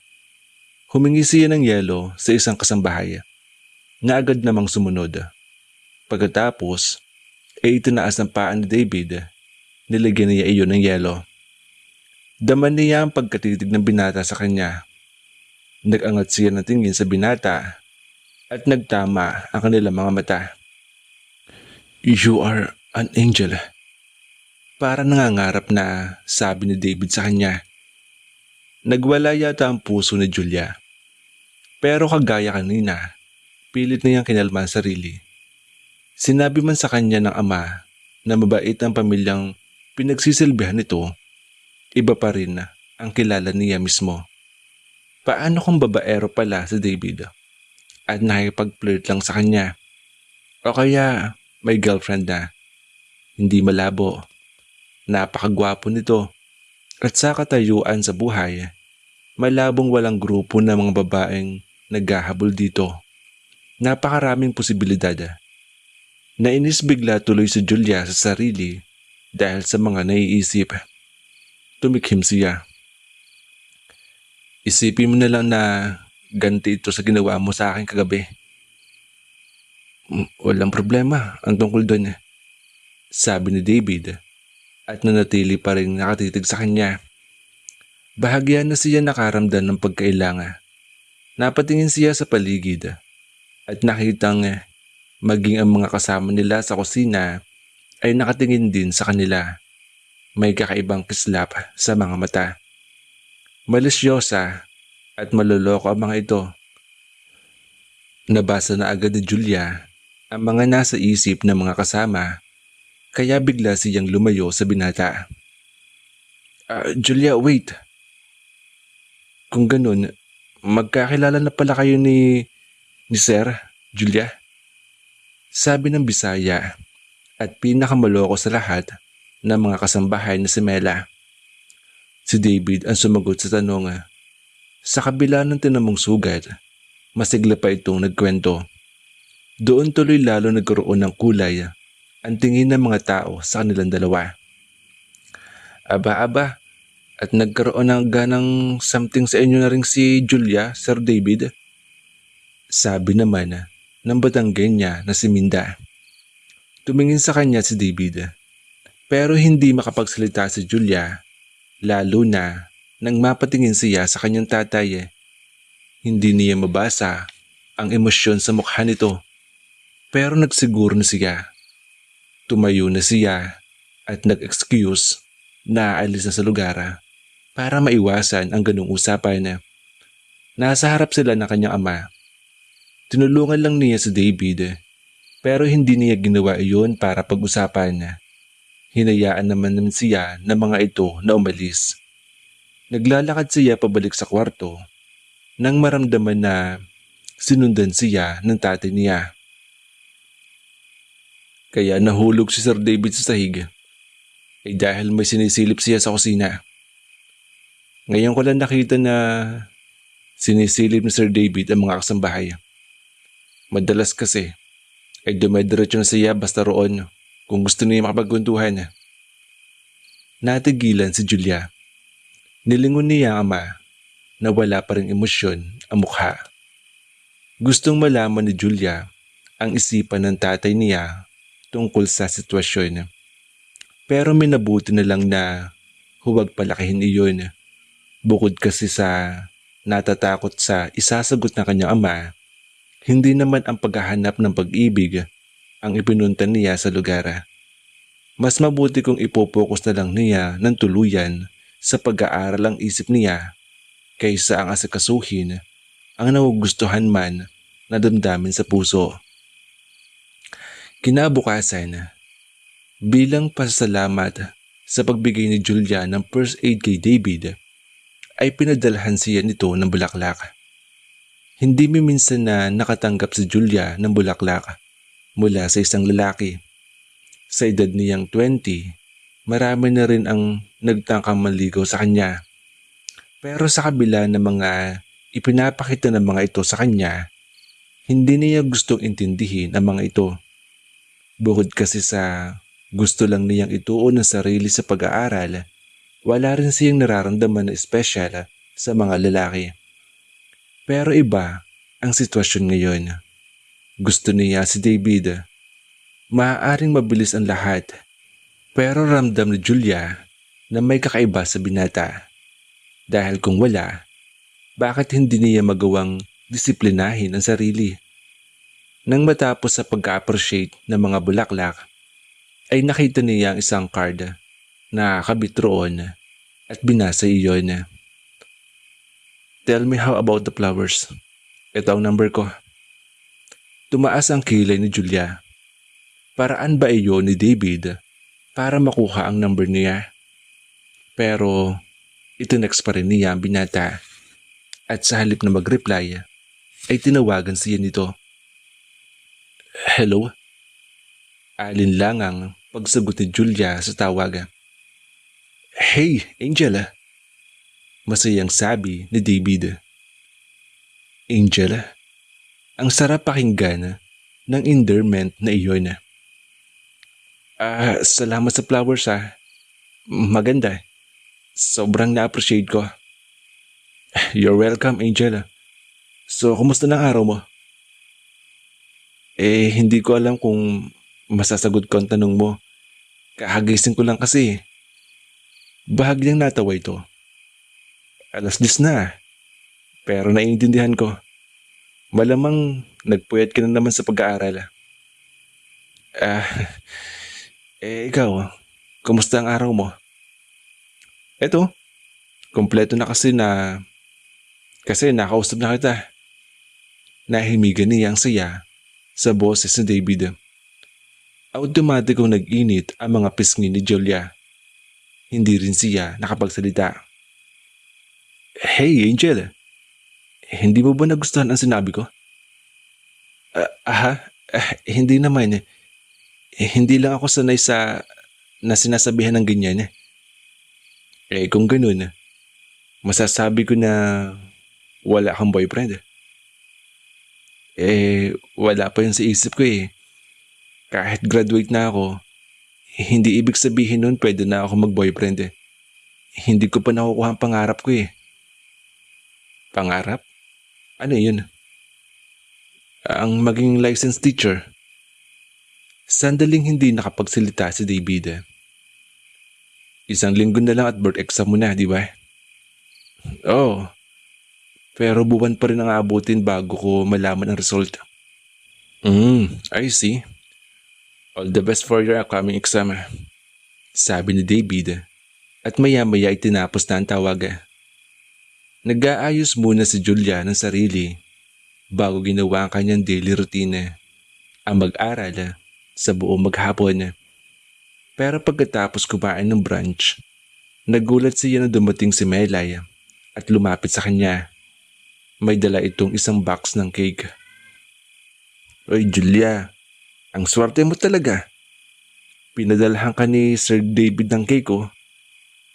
Humingi siya ng yelo sa isang kasambahay na agad namang sumunod. Pagkatapos ay itinaas ang paa ni David. Nilagyan niya iyon ng yelo. Daman niya ang pagkatitig ng binata sa kanya. Nag-angat siya ng tingin sa binata at nagtama ang kanilang mga mata. You are an angel. Para nangangarap na sabi ni David sa kanya. Nagwala yata ang puso ni Julia. Pero kagaya kanina, pilit niyang kinalma ang sarili. Sinabi man sa kanya ng ama na mabait ang pamilyang pinagsisilbihan nito, iba pa rin ang kilala niya mismo. Paano kung babaero pala si David at nakipag-flirt lang sa kanya? O kaya may girlfriend na, hindi malabo, napakagwapo nito at sa katayuan sa buhay, malabong walang grupo ng mga babaeng naghahabol dito. Napakaraming posibilidad. Nainis bigla tuloy si Julia sa sarili dahil sa mga naiisip. Tumikhim siya. Isipin mo na lang na ganti ito sa ginawa mo sa akin kagabi. Walang problema ang tungkol doon. sabi ni David at nanatili pa rin nakatitig sa kanya. Bahagya na siya nakaramdam ng pagkailangan. Napatingin siya sa paligid at nakitang maging ang mga kasama nila sa kusina ay nakatingin din sa kanila. May kakaibang kislap sa mga mata. Malisyosa at maloloko ang mga ito. Nabasa na agad ni Julia ang mga nasa isip ng mga kasama, kaya bigla siyang lumayo sa binata. Julia, wait. Kung ganun, magkakilala na pala kayo ni Sir, Julia? Sabi ng Bisaya at pinakamaloko sa lahat ng mga kasambahay na si Mela. Si David ang sumagot sa tanong. Sa kabila ng tinamong sugat, masigla pa itong nagkwento. Doon tuloy lalo nagkaroon ng kulay ang tingin ng mga tao sa kanilang dalawa. Aba, at nagkaroon ng ganang something sa inyo na rin si Julia, Sir David? Sabi naman ng batanggay niya na si Minda. Tumingin sa kanya si David, pero hindi makapagsalita si Julia, lalo na nang mapatingin siya sa kanyang tatay. Hindi niya mabasa ang emosyon sa mukha nito, pero nagsiguro na siya. Tumayo na siya at nag-excuse na aalis na sa lugar para maiwasan ang ganung usapan. Nasa harap sila ng kanyang ama. Tinulungan lang niya si David, pero hindi niya ginawa iyon para pag-usapan. Hinayaan naman siya ng mga ito na umalis. Naglalakad siya pabalik sa kwarto nang maramdaman na sinundan siya ng tatay niya. Kaya nahulog si Sir David sa sahig ay dahil may sinisilip siya sa kusina. Ngayon ko lang nakita na sinisilip ni Sir David ang mga kasambahay. Madalas kasi ay dumediretso na siya basta roon kung gusto niya makapagkwentuhan. Natigilan si Julia. Nilingon niya ang ama na wala pa ring emosyon ang mukha. Gustong malaman ni Julia ang isipan ng tatay niya tungkol sa sitwasyon. Pero minabuti na lang na huwag palakihin iyon. Bukod kasi sa natatakot sa isasagot ng kanyang ama, hindi naman ang paghahanap ng pag-ibig ang ipinunta niya sa lugar. Mas mabuti kung ipopokus na lang niya ng tuluyan sa pag-aaral ang isip niya kaysa ang asikasuhin ang nagugustuhan man na damdamin sa puso. Kinabukasan, bilang pasasalamat sa pagbigay ni Julia ng first aid kay David, ay pinadalhan siya nito ng bulaklak. Hindi minsan na nakatanggap si Julia ng bulaklak mula sa isang lalaki. Sa edad niyang 20, marami na rin ang nagtangkang manligaw sa kanya. Pero sa kabila ng mga ipinapakita ng mga ito sa kanya, hindi niya gustong intindihin ang mga ito. Bukod kasi sa gusto lang niyang ituon ang sarili sa pag-aaral, wala rin siyang nararamdaman na espesyal sa mga lalaki. Pero iba ang sitwasyon ngayon. Gusto niya si David. Maaaring mabilis ang lahat, pero ramdam ni Julia na may kakaiba sa binata. Dahil kung wala, bakit hindi niya magawang disiplinahin ang sarili? Nang matapos sa pag-appreciate ng mga bulaklak, ay nakita niya ang isang card na kabit roon at binasa iyon. Tell me how about the flowers. Ito ang number ko. Tumaas ang kilay ni Julia. Paraan ba iyon ni David para makuha ang number niya? Pero itinext pa rin niya ang binata at sa halip na mag-reply ay tinawagan siya nito. Hello? Alinlangang pagsagot ni Julia sa tawag. Hey, Angel! Masayang sabi ni David. Angel, ang sarap pakinggan ng endearment na iyon. Salamat sa flowers Maganda. Sobrang na-appreciate ko. You're welcome, Angel. So, kumusta ng araw mo? Hindi ko alam kung masasagot ko ang tanong mo. Kakagising ko lang kasi. Bahagyang natawa ito. 10:00 na, pero naiintindihan ko. Malamang nagpuyat ka na naman sa pag-aaral. Ah, ikaw, kumusta ang araw mo? Eto, kompleto na kasi nakausap na kita. Nahimigan niya ang saya sa boses ni David. Automatikong nag-init ang mga pisngi ni Julia. Hindi rin siya nakapagsalita. Hey Angel, hindi mo ba nagustuhan ang sinabi ko? Hindi naman. Hindi lang ako sanay na sinasabihan ng ganyan. Kung ganun, masasabi ko na wala kang boyfriend. Wala pa yun sa isip ko eh. Kahit graduate na ako, hindi ibig sabihin nun pwede na ako mag-boyfriend. Hindi ko pa nakukuha ang pangarap ko eh. Pangarap? Ano yun? Ang maging licensed teacher. Sandaling hindi nakapagsalita si David. 1 linggo na lang at board exam mo na, di ba? Oo. Pero buwan pa rin ang aabutin bago ko malaman ang result. I see. All the best for your upcoming exam. Sabi ni David at maya-maya ay tinapos na ang tawag. Nag-aayos muna si Julia ng sarili bago ginawa ang kanyang daily routine. Ang mag-aral sa buong maghapon. Pero pagkatapos kumain ng brunch, nagulat siya na dumating si Melay at lumapit sa kanya. May dala itong isang box ng cake. Oy Julia, ang swerte mo talaga. Pinadalhan ka ni Sir David ng cake oh.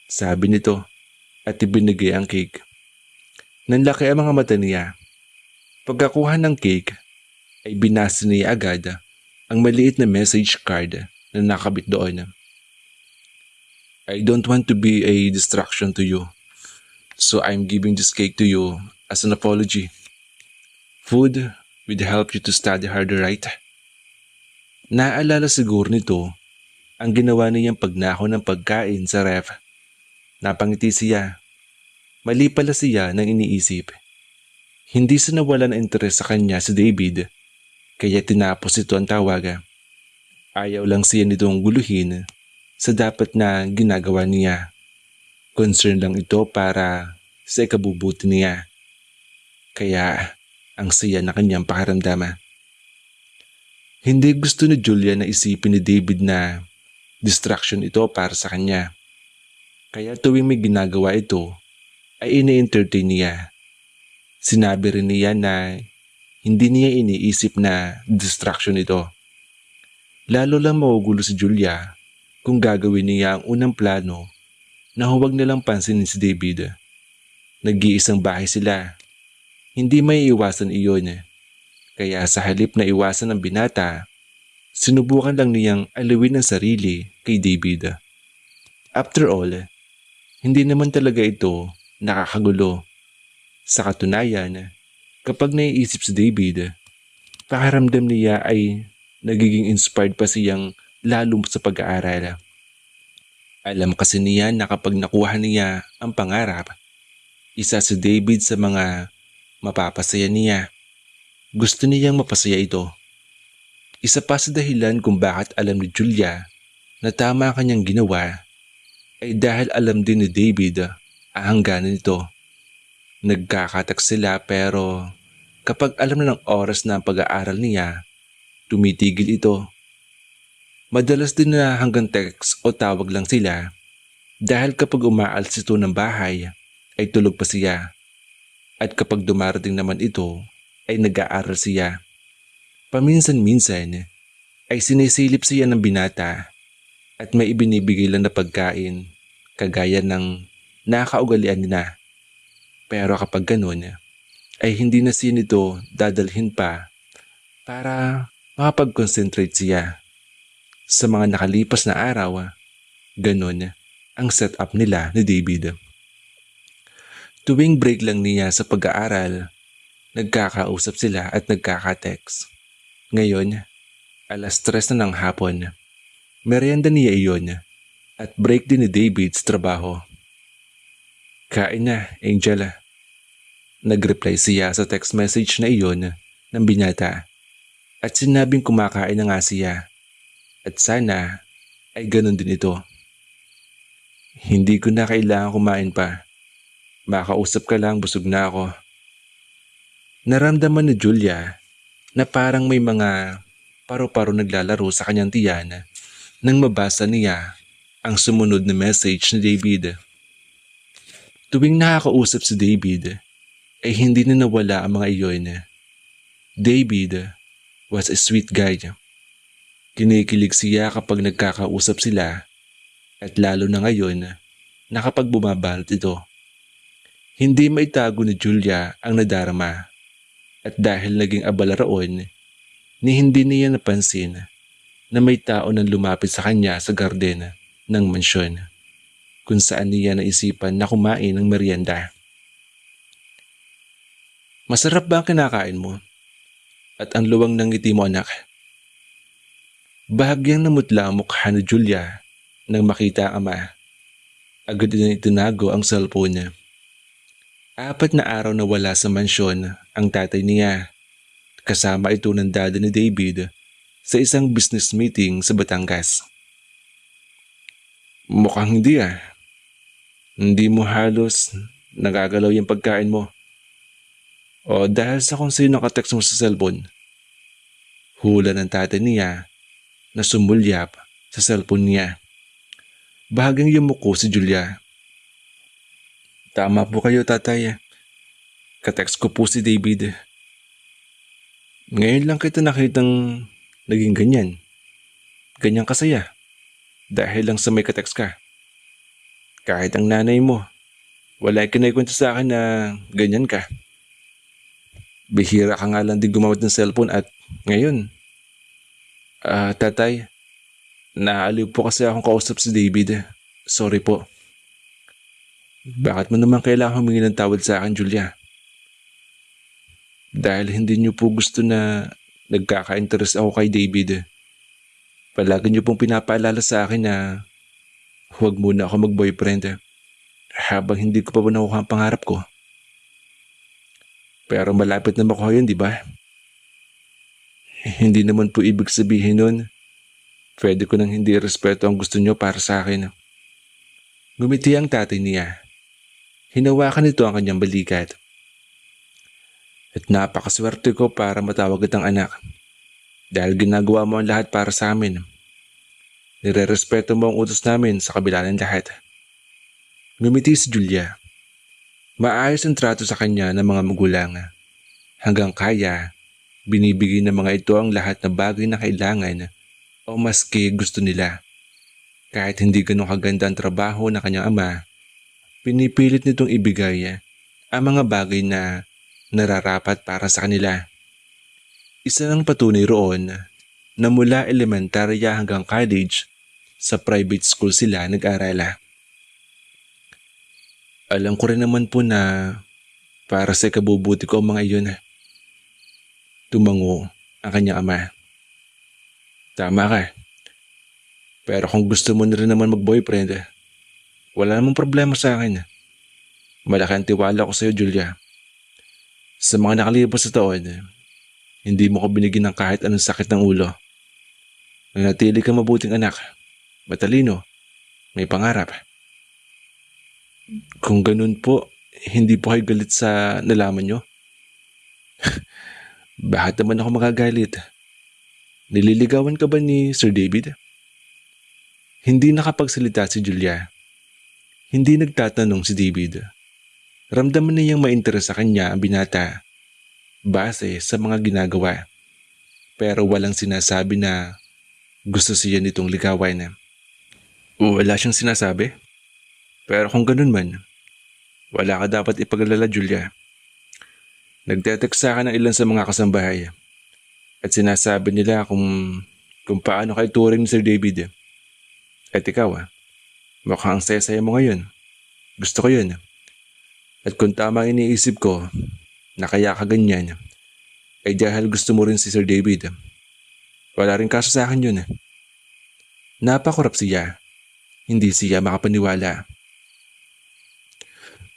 Sabi nito at ibinigay ang cake. Nanlaki ang mga mata niya. Pagkakuha ng cake ay binasa niya agad ang maliit na message card na nakabit doon. I don't want to be a distraction to you, so I'm giving this cake to you as an apology. Food will help you to study harder, right? Naaalala siguro nito ang ginawa niyang pagnakaw ng pagkain sa ref. Napangiti siya. Mali pala siya nang iniisip. Hindi sa nawala ng interes sa kanya si David, kaya tinapos ito ang tawag. Ayaw lang siya nitong guluhin sa dapat na ginagawa niya. Concern lang ito para sa ikabubuti niya. Kaya ang saya na kanyang pakiramdama. Hindi gusto ni Julia na isipin ni David na distraction ito para sa kanya. Kaya tuwing may ginagawa ito, ay ini-entertain niya. Sinabi rin niya na hindi niya iniisip na distraction ito. Lalo lang magugulo si Julia kung gagawin niya ang unang plano na huwag nilang pansinin si David. Nag-iisang bahay sila. Hindi may iwasan iyon. Kaya sa halip na iwasan ng binata, sinubukan lang niyang alawin ang sarili kay David. After all, hindi naman talaga ito nakakagulo. Sa katunayan, kapag naiisip si David, pakiramdam niya ay nagiging inspired pa siyang lalo sa pag-aaral. Alam kasi niya na kapag nakuha niya ang pangarap, isa si David sa mga mapapasaya niya. Gusto niyang mapasaya ito. Isa pa sa dahilan kung bakit alam ni Julia na tama ang kanyang ginawa ay dahil alam din ni David ang hangganan nito. Nagkakatak sila pero kapag alam na ng oras na ang pag-aaral niya, tumitigil ito. Madalas din na hanggang text o tawag lang sila dahil kapag umaalis ito ng bahay ay tulog pa siya. At kapag dumarating naman ito ay nag-aaral siya. Paminsan-minsan ay sinisilip siya ng binata at may ibinibigay lang na pagkain kagaya ng nakakaugalian nila. Pero kapag ganun ay hindi na siya nito dadalhin pa para makapag-concentrate siya. Sa mga nakalipas na araw, ganun ang setup nila ni David. Tuwing break lang niya sa pag-aaral, nagkakausap sila at nagkaka-text. Ngayon, 3:00 na ng hapon. Merienda niya iyon at break din ni David sa trabaho. Kain na, Angel. Nag-reply siya sa text message na iyon ng binata at sinabing kumakain na nga siya at sana ay ganun din ito. Hindi ko na kailangan kumain pa. Makausap ka lang, busog na ako. Naramdaman ni Julia na parang may mga paro-paro naglalaro sa kanyang tiyan nang mabasa niya ang sumunod na message ni David. Tuwing nakakausap si David, ay hindi na nawala ang mga iyon. David was a sweet guy. Kinikilig siya kapag nagkakausap sila at lalo na ngayon na kapag bumabalot ito. Hindi maitago ni Julia ang nadarama at dahil naging abala roon, ni hindi niya napansin na may tao nang lumapit sa kanya sa garden ng mansyon kung saan niya naisipan na kumain ng merienda. Masarap ba ang kinakain mo? At ang luwang ng ngiti mo, anak? Bahagyang namutla ang mukha ni Julia nang makita ang ama. Agad na itinago ang cellphone niya. 4 na araw na wala sa mansyon ang tatay niya. Kasama ito ng dada ni David sa isang business meeting sa Batangas. Mukhang hindi ah. Hindi mo halos nagagalaw yung pagkain mo. O dahil sa kung sino nakatext mo sa cellphone. Hula ng tatay niya na sumulyap sa cellphone niya. Bahagyang yumuko si Julia. Tama po kayo, tatay. Katext ko po si David. Ngayon lang kita nakitang naging ganyan. Ganyang kasaya. Dahil lang sa may katext ka. Kahit ang nanay mo, wala kinikwento sa akin na ganyan ka. Bihira ka nga lang din gumamit ng cellphone at ngayon. Tatay, naaliw po kasi akong kausap si David. Sorry po. Bakit mo naman kailangan humingi ng tawad sa akin, Julia? Dahil hindi niyo po gusto na nagkaka-interest ako kay David. Palagi niyo pong pinapaalala sa akin na huwag muna ako mag-boyfriend habang hindi ko pa nakuha ang pangarap ko. Pero malapit na makuha yun, di ba? Hindi naman po ibig sabihin nun. Pwede ko nang hindi respeto ang gusto niyo para sa akin. Ngumiti ang tatay niya. Hinawakan nito ang kanyang balikat. At napakaswerte ko para matawag kitang anak. Dahil ginagawa mo ang lahat para sa amin. Nire-respeto mo ang utos namin sa kabila ng lahat. Ngumiti si Julia. Maayos ang trato sa kanya ng mga magulang. Hanggang kaya, binibigay ng mga ito ang lahat na bagay na kailangan o maski gusto nila. Kahit hindi ganun kaganda ang trabaho ng kanyang ama, pinipilit nitong ibigay ang mga bagay na nararapat para sa kanila. Isa ng patunay roon na mula elementarya hanggang college, sa private school sila nag-arala. Alam ko rin naman po na para sa ikabubuti ko ang mga iyon. Tumango ang kanyang ama. Tama ka. Pero kung gusto mo na rin naman mag-boyfriend, wala namang problema sa akin. Malaki ang tiwala ko sa iyo, Julia. Sa mga nakalipas na taon, hindi mo ko binigyan ng kahit anong sakit ng ulo. Nanatili ka mabuting anak, matalino, may pangarap. Kung ganun po, hindi po kayo galit sa nalaman nyo? Bakit naman ako magagalit? Nililigawan ka ba ni Sir David? Hindi nakapagsalita si Julia. Hindi nagtatanong si David. Ramdaman niyang mainteres sa kanya ang binata base sa mga ginagawa. Pero walang sinasabi na gusto siya nitong ligawan. Wala siyang sinasabi. Pero kung ganun man, wala ka dapat ipag-alala, Julia. Nagte-text sa akin ng ilan sa mga kasambahay at sinasabi nila kung paano ka ituring ni Sir David. At ikaw, mukhang ang saya-saya mo ngayon. Gusto ko yun. At kung tama ang iniisip ko na kaya ka ganyan, ay dahil gusto mo rin si Sir David. Wala rin kaso sa akin yun. Napakurap siya. Hindi siya makapaniwala.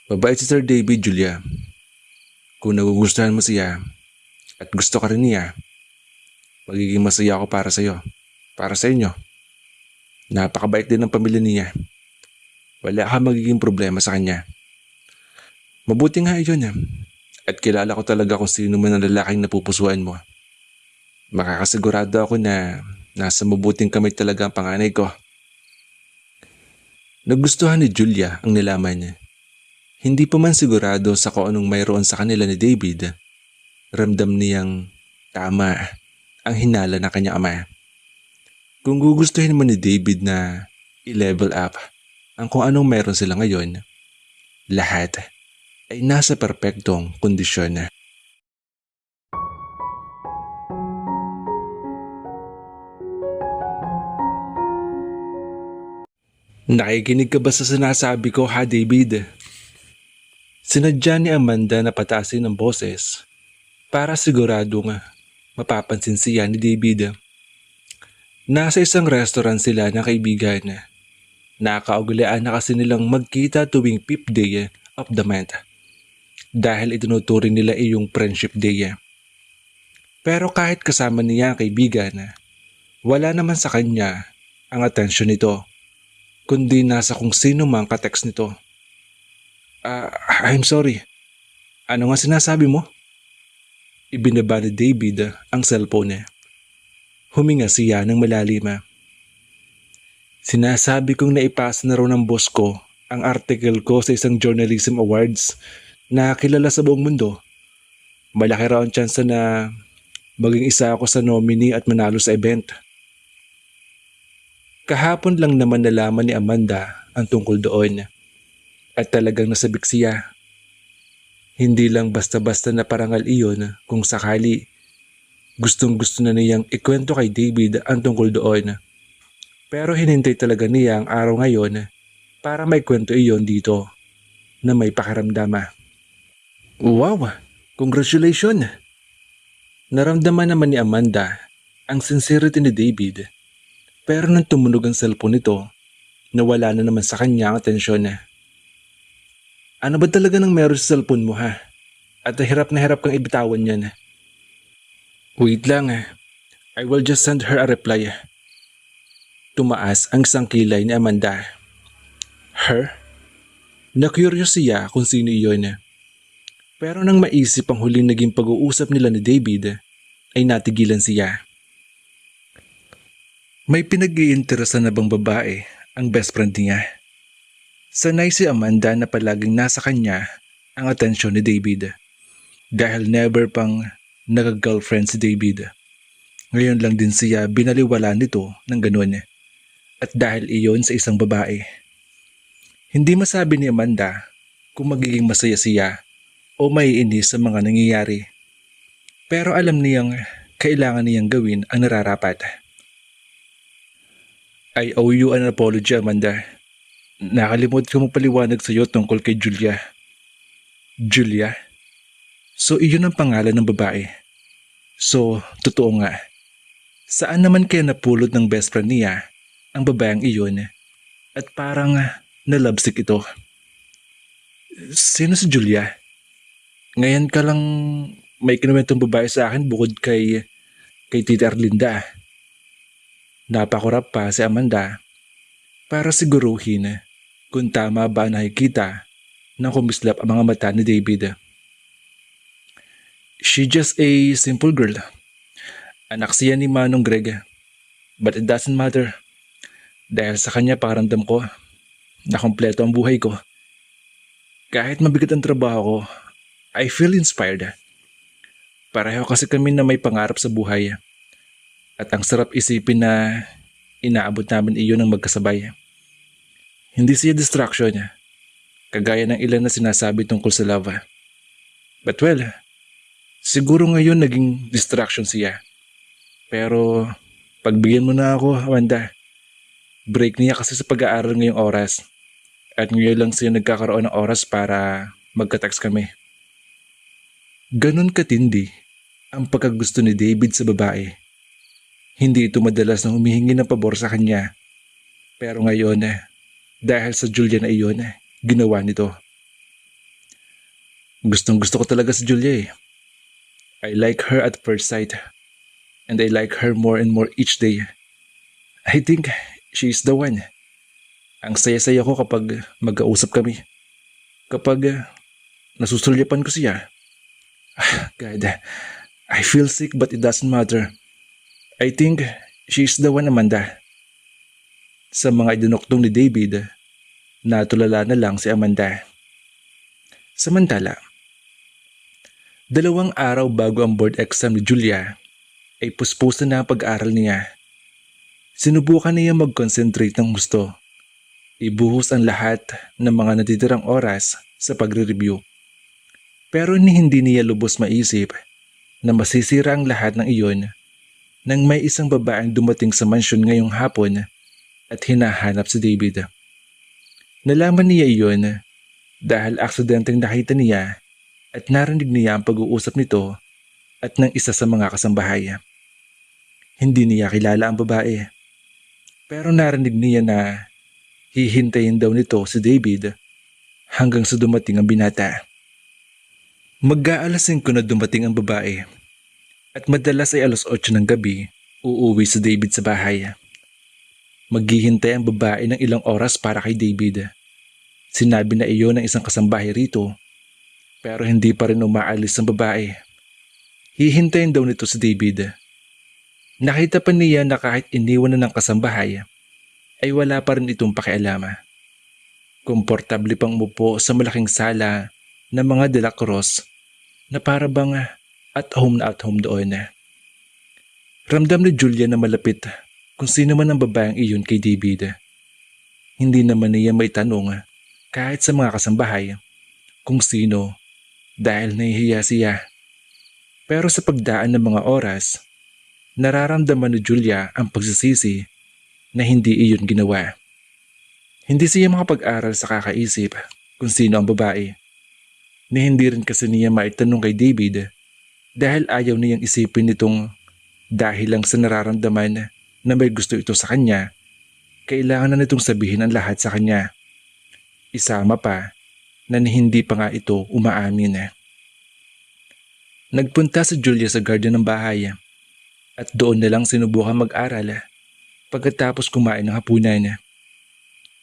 Mabait si Sir David, Julia. Kung nagugustuhan mo siya at gusto ka rin niya, magiging masaya ako para sa'yo. Para sa inyo. Napakabait din ng pamilya niya. Wala ka magiging problema sa kanya. Mabuti nga iyon. At kilala ko talaga kung sino man ang lalaking napupusuan mo. Makakasigurado ako na nasa mabuting kamay talaga ang panganay ko. Nagustuhan ni Julia ang nalaman niya. Hindi pa man sigurado sa kung anong mayroon sa kanila ni David, ramdam niyang tama ang hinala ng kanyang ama. Kung gugustuhin mo ni David na i-level up ang kung anong mayroon sila ngayon, lahat ay nasa perpektong kondisyon. Nakikinig ka ba sa sinasabi ko, ha David? Sinadya ni Amanda na pataasin ang boses para siguradong mapapansin siya ni David. Nasa isang restaurant sila na kaibigan. Nakakaugulian na kasi nilang magkita tuwing 5th day of the month dahil itinuturing nila iyong friendship day. Pero kahit kasama niya ang kaibigan, wala naman sa kanya ang atensyon nito, kundi nasa kung sino mang ka-text nito. I'm sorry. Ano nga sinasabi mo? Ibinaba ni David ang cellphone niya. Huminga siya ng malalim. Sinasabi kong naipasa na raw ng boss ko ang article ko sa isang journalism awards na kilala sa buong mundo. Malaki raw ang tsansa na maging isa ako sa nominee at manalo sa event. Kahapon lang naman nalaman ni Amanda ang tungkol doon. At talagang nasabik siya. Hindi lang basta-basta na parangal iyon kung sakali. Gustong-gusto na niyang ikwento kay David ang tungkol doon. Pero hinintay talaga niya ang araw ngayon para may kwento iyon dito na may pakiramdama. Wow! Congratulations! Naramdaman naman ni Amanda ang sincerity ni David. Pero nang tumunog ang cellphone nito, nawala na naman sa kanya ang atensyon. Ano ba talaga nang meron sa cellphone mo, ha? At hirap na hirap kang ibitawan yan. Wait lang, I will just send her a reply. Tumaas ang isang kilay ni Amanda. Her? Na-curious siya kung sino iyon. Pero nang maisip ang huling naging pag-uusap nila ni David, ay natigilan siya. May pinag-iinteresan na bang babae ang best friend niya? Sanay si Amanda na palaging nasa kanya ang atensyon ni David dahil never pang nag-girlfriend si David. Ngayon lang din siya binaliwala nito ng ganun at dahil iyon sa isang babae. Hindi masabi ni Amanda kung magiging masaya siya o maiinis sa mga nangyayari. Pero alam niyang kailangan niyang gawin ang nararapat. I owe you an apology, Amanda. Nakalimut ko magpaliwanag sa iyo tungkol kay Julia. Julia? So iyon ang pangalan ng babae. So, totoo nga. Saan naman kaya napulot ng best friend niya ang babaeng iyon at parang nalabsik ito? Sino si Julia? Ngayon ka lang may kinuwentong babae sa akin bukod kay Tita Erlinda. Napakurap pa si Amanda para siguruhin kung tama ba nakikita ng kumislap ang mga mata ni David. She just a simple girl. Anak siya ni Manong Greg. But it doesn't matter. Dahil sa kanya pakiramdam ko na kompleto ang buhay ko. Kahit mabigat ang trabaho ko, I feel inspired. Pareho kasi kami na may pangarap sa buhay. At ang sarap isipin na inaabot namin iyon ng magkasabay. Hindi siya distraction niya, kagaya ng ilan na sinasabi tungkol sa love. But well, siguro ngayon naging distraction siya. Pero pagbigyan mo na ako, Amanda. Break niya kasi sa pag-aaral ngayong oras. At ngayon lang siya nagkakaroon ng oras para magka-text kami. Ganon katindi ang pagkagusto ni David sa babae. Hindi ito madalas na humihingi ng pabor sa kanya Pero ngayon, dahil sa Julia na iyon, ginawa nito. Gustong gusto ko talaga si Julia eh. I like her at first sight. And I like her more and more each day. I think she is the one. Ang saya-saya ko kapag mag-kausap kami. Kapag nasusulyapan ko siya. God, I feel sick but it doesn't matter. I think she is the one, Amanda. Sa mga idinuktong ni David, natulala na lang si Amanda. Samantala, 2 araw bago ang board exam ni Julia, ay puspusan na ang pag-aaral niya. Sinubukan niya mag-concentrate ng gusto. Ibuhos ang lahat ng mga natitirang oras sa pagre-review. Pero hindi niya lubos maisip na masisira ang lahat ng iyon nang may isang babaeng dumating sa mansyon ngayong hapon at hinahanap si David. Nalaman niya iyon dahil aksidenteng nakita niya at narinig niya ang pag-uusap nito at ng isa sa mga kasambahay. Hindi niya kilala ang babae. Pero narinig niya na hihintayin daw nito si David hanggang sa dumating ang binata. Mag-aalas 5 na dumating ang babae at madalas ay 8:00 ng gabi uuwi si David sa bahay. Maghihintay ang babae ng ilang oras para kay David. Sinabi na iyon ng isang kasambahay rito pero hindi pa rin umaalis ang babae. Hihintayin daw nito si David. Nakita pa niya na kahit iniwan na ng kasambahay ay wala pa rin itong pakialama. Komportable pang umupo sa malaking sala ng mga De La Cruz na para bang at home doon. Ramdam ni Julia na malapit kung sino man ang babaeng iyon kay David. Hindi naman niya may tanong kahit sa mga kasambahay kung sino dahil nahihiya siya. Pero sa pagdaan ng mga oras, nararamdaman ni Julia ang pagsisisi na hindi iyon ginawa. Hindi siya makapag-aral sa kakaisip kung sino ang babae. Ni hindi rin kasi niya maitanong kay David dahil ayaw niyang isipin nitong dahil lang sa nararamdaman na may gusto ito sa kanya, kailangan na nitong sabihin ang lahat sa kanya. Isama pa na hindi pa nga ito umaamin. Nagpunta si Julia sa garden ng bahay at doon na lang sinubukan mag-aral pagkatapos kumain ng hapunan.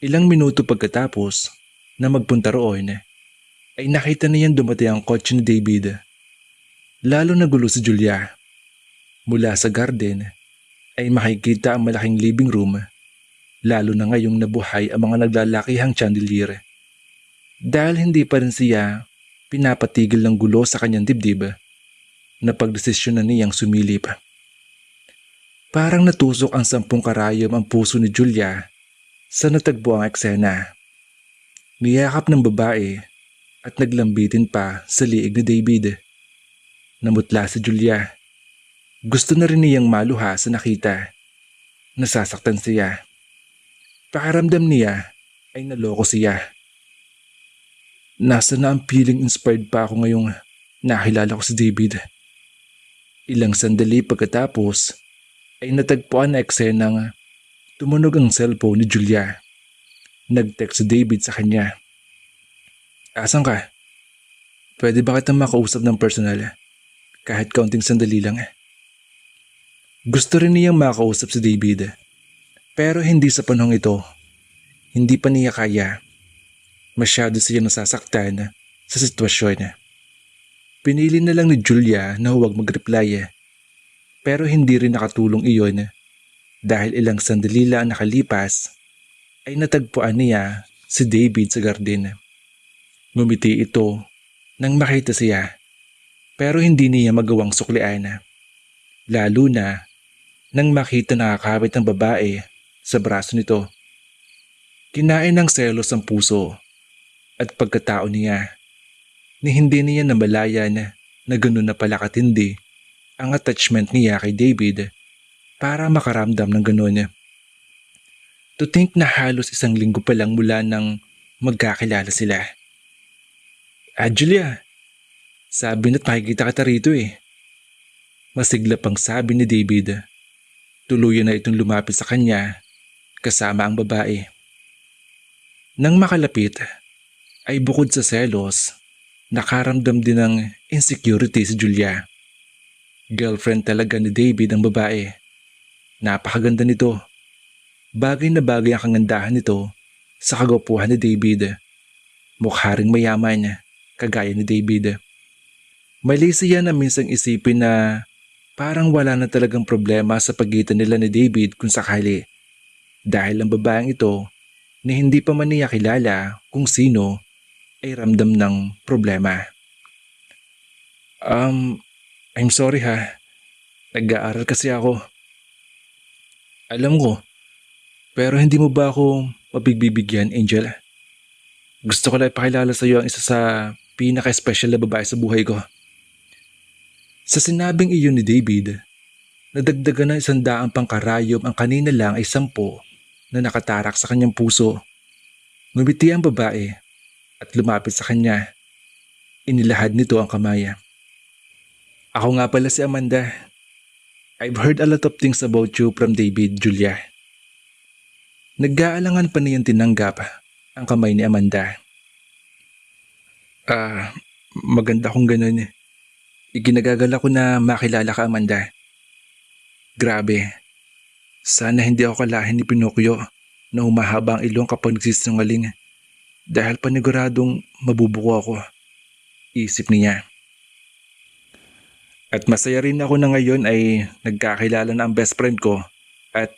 Ilang minuto pagkatapos na magpunta roon ay nakita niyang dumating ang kotse ni David. Lalo nagulo si Julia. Mula sa garden ay makikita ang malaking living room, lalo na ngayong nabuhay ang mga naglalakihang chandelier. Dahil hindi pa rin siya pinapatigil ng gulo sa kanyang dibdib, napagdesisyon na niyang sumilip. Parang natusok ang 10 karayom ang puso ni Julia sa natagpo ang eksena. Niyakap ng babae at naglambitin pa sa liig ni David. Namutla si Julia. Gusto na rin niyang maluha sa nakita. Nasasaktan siya. Pakiramdam niya ay naloko siya. Nasa na ang feeling inspired pa ako ngayong nakilala ko si David. Ilang sandali pagkatapos ay natagpuan na eksenang tumunog ang cellphone ni Julia. Nag-text si David sa kanya. Asan ka? Pwede ba kitang makausap ng personal? Kahit kaunting sandali lang. Gusto rin niyang makausap si David. Pero hindi sa panahong ito. Hindi pa niya kaya. Masyado siya nasasaktan sa sitwasyon. Pinili na lang ni Julia na huwag mag-reply. Pero hindi rin nakatulong iyon dahil ilang sandali lang nakalipas ay natagpuan niya si David sa garden. Ngumiti ito nang makita siya pero hindi niya magawang suklian. Lalo na nang makita nakakawit ang babae sa braso nito. Kinain ng selos ang puso at pagkatao niya ni hindi niya namalayan na ganun na pala katindi ang attachment niya kay David para makaramdam ng ganun. To think na halos 1 linggo pa lang mula nang magkakilala sila. Julia, sabi na't makikita kita rito eh. Masigla pang sabi ni David. Tuluyan na itong lumapit sa kanya kasama ang babae. Nang makalapit, ay bukod sa selos, nakaramdam din ng insecurity si Julia. Girlfriend talaga ni David ang babae. Napakaganda nito. Bagay na bagay ang kagandahan nito sa kagwapuhan ni David. Mukha ring mayaman, kagaya ni David. Mali siya na minsang isipin na parang wala na talagang problema sa pagitan nila ni David kung sakali. Dahil ang babaeng ito na hindi pa man niya kilala kung sino ay ramdam ng problema. I'm sorry ha. Nag-aaral kasi ako. Alam ko, pero hindi mo ba ako mapigbibigyan, Angel? Gusto ko lang ipakilala sa iyo ang isa sa pinaka-special na babae sa buhay ko. Sa sinabing iyon ni David, nadagdagan ng 100 pang karayom ang kanina lang ay 10 na nakatarak sa kanyang puso. Ngumiti ang babae at lumapit sa kanya. Inilahad nito ang kamay. Ako nga pala si Amanda. I've heard a lot of things about you from David, Julia. Nag-aalangan pa niyang tinanggap ang kamay ni Amanda. Maganda kung ganun. Iginagagala ko na makilala ka, Amanda. Grabe. Sana hindi ako kalahin ni Pinocchio na humahaba ang ilong kapag nagsisinungaling dahil paniguradong mabubuko ako. Isip niya. At masaya rin ako na ngayon ay nagkakilala na ang best friend ko at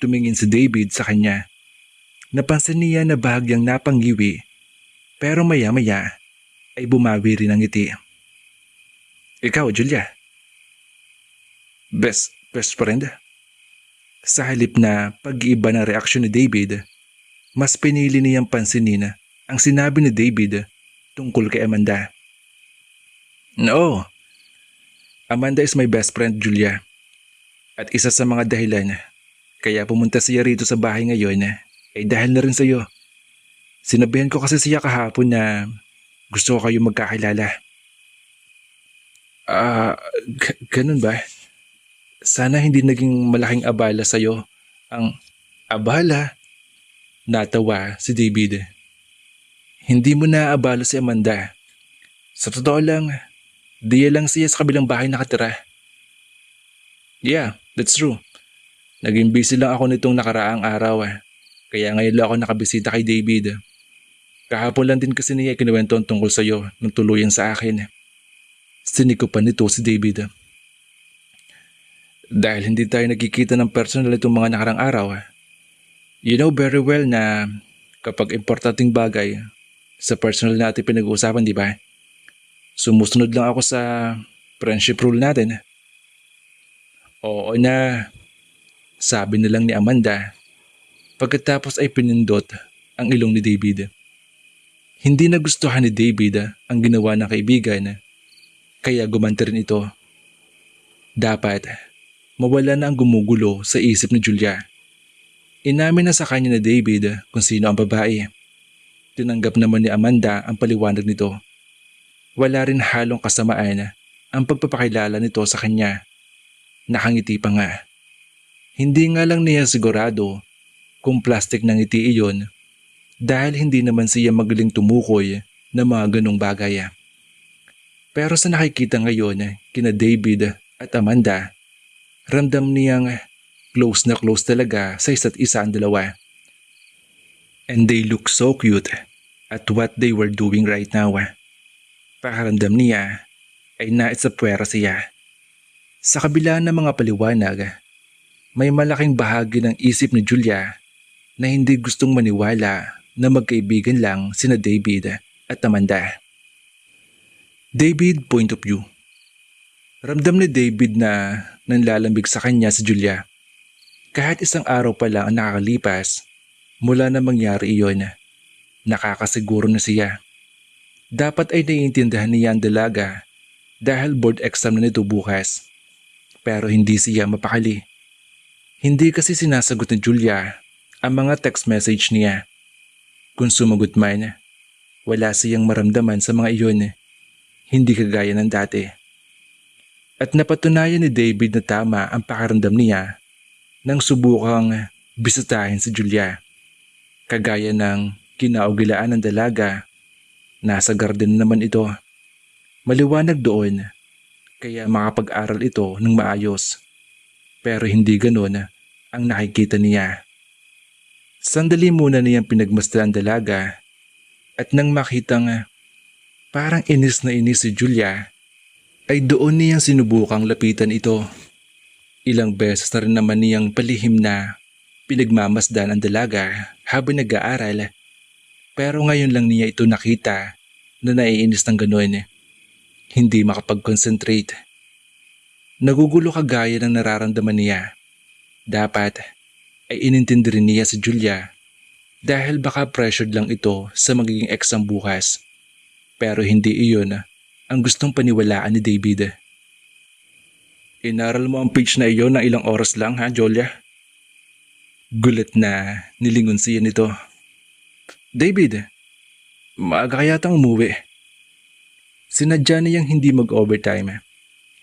tumingin si David sa kanya. Napansin niya na bahagyang napangiwi pero maya-maya ay bumawi rin ang ngiti. Ikaw, Julia? Best friend? Sa halip na pag-iiba ng reaksyon ni David, mas pinili niyang pansinin ang sinabi ni David tungkol kay Amanda. No, Amanda is my best friend, Julia. At isa sa mga dahilan kaya pumunta siya rito sa bahay ngayon ay dahil na rin sa iyo. Sinabihan ko kasi siya kahapon na gusto ko kayo magkakilala. Ganun ba? Sana hindi naging malaking abala sa iyo ang abala. Natawa si David. Hindi mo na abala si Amanda. Sa totoo lang, diya lang siya sa kabilang bahay nakatira. Yeah, that's true. Naging busy lang ako nitong nakaraang araw. Kaya ngayon lang ako nakabisita kay David. Kahapon lang din kasi niya ikinuwento tungkol sa iyo nung tuluyan sa akin. Siniko pa nito si David. Dahil hindi tayo nagkikita ng personal itong mga nakarang araw. You know very well na kapag importanteng bagay sa personal natin pinag-uusapan, di ba? Sumusunod lang ako sa friendship rule natin. Oo na, sabi na lang ni Amanda pagkatapos ay pinindot ang ilong ni David. Hindi nagustuhan ni David ang ginawa ng kaibigan kaya gumanti rin ito. Dapat mawala na ang gumugulo sa isip ni Julia. Inamin na sa kanya ni David kung sino ang babae. Tinanggap naman ni Amanda ang paliwanag nito. Wala rin halong kasamaan ang pagpapakilala nito sa kanya. Nakangiti pa nga. Hindi nga lang niya sigurado kung plastic ng ngiti iyon dahil hindi naman siya magaling tumukoy ng mga ganong bagay. Pero sa nakikita ngayon kina David at Amanda, ramdam niyang close na close talaga sa isa't isa ang dalawa. And they look so cute at what they were doing right now. Pakaramdam niya ay naisapwera siya. Sa kabila ng mga paliwanag, may malaking bahagi ng isip ni Julia na hindi gustong maniwala na magkaibigan lang sina David at Amanda. David point of view. Ramdam ni David na nanlalamig sa kanya si Julia. Kahit isang araw pa lang ang nakakalipas mula na mangyari iyon, nakakasiguro na siya. Dapat ay naiintindihan niya ang dalaga dahil board exam na nito bukas. Pero hindi siya mapakali. Hindi kasi sinasagot ni Julia ang mga text message niya. Kung sumagot man, wala siyang maramdaman sa mga iyon. Hindi kagaya ng dati. At napatunayan ni David na tama ang pakaramdam niya nang subukang bisitahin si Julia. Kagaya ng kinaugilaan ng dalaga, nasa garden naman ito. Maliwanag doon, kaya makapag-aral ito ng maayos. Pero hindi ganoon ang nakikita niya. Sandali muna niyang pinagmasdan ang dalaga at nang makitang parang inis na inis si Julia, ay doon niyang sinubukang lapitan ito. Ilang beses na rin naman niyang palihim na pinagmamasdan ang dalaga habang nag-aaral. Pero ngayon lang niya ito nakita na naiinis ng ganoon. Hindi makapag-concentrate. Nagugulo kagaya ng nararamdaman niya. Dapat ay inintindi rin niya si Julia dahil baka pressured lang ito sa magiging exam bukas. Pero hindi iyon ang gustong paniwalaan ni David. Inaral mo ang page na iyon ng ilang oras lang ha, Julia? Gulat na nilingon siya nito. David, maaga ka yatang umuwi. Sinadya niyang hindi mag-overtime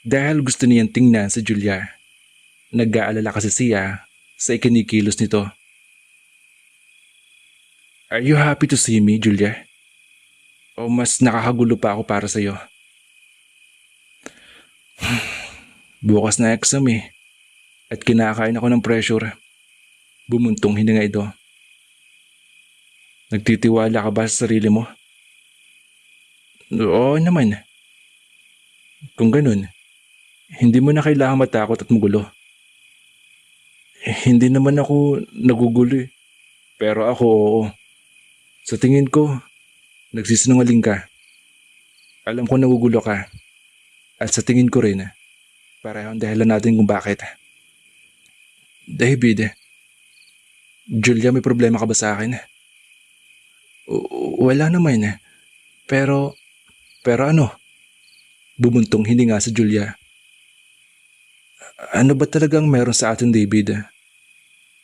dahil gusto niyang tingnan si Julia. Nag-aalala kasi siya sa ikinikilos nito. Are you happy to see me, Julia? O mas nakakagulo pa ako para sa'yo? Bukas na exam at kinakain ako ng pressure. Bumuntong hininga ito. Nagtitiwala ka ba sa sarili mo? Oo naman. Kung ganun, hindi mo na kailangan matakot at magulo. Hindi naman ako nagugulo Pero ako oo. Sa tingin ko, nagsisinungaling ka. Alam ko nagugulo ka. At sa tingin ko rin, pareho ang dahilan natin kung bakit. David, Julia, may problema ka ba sa akin? Wala naman. Pero ano? Bumuntong hininga si Julia. Ano ba talagang meron sa atin, David?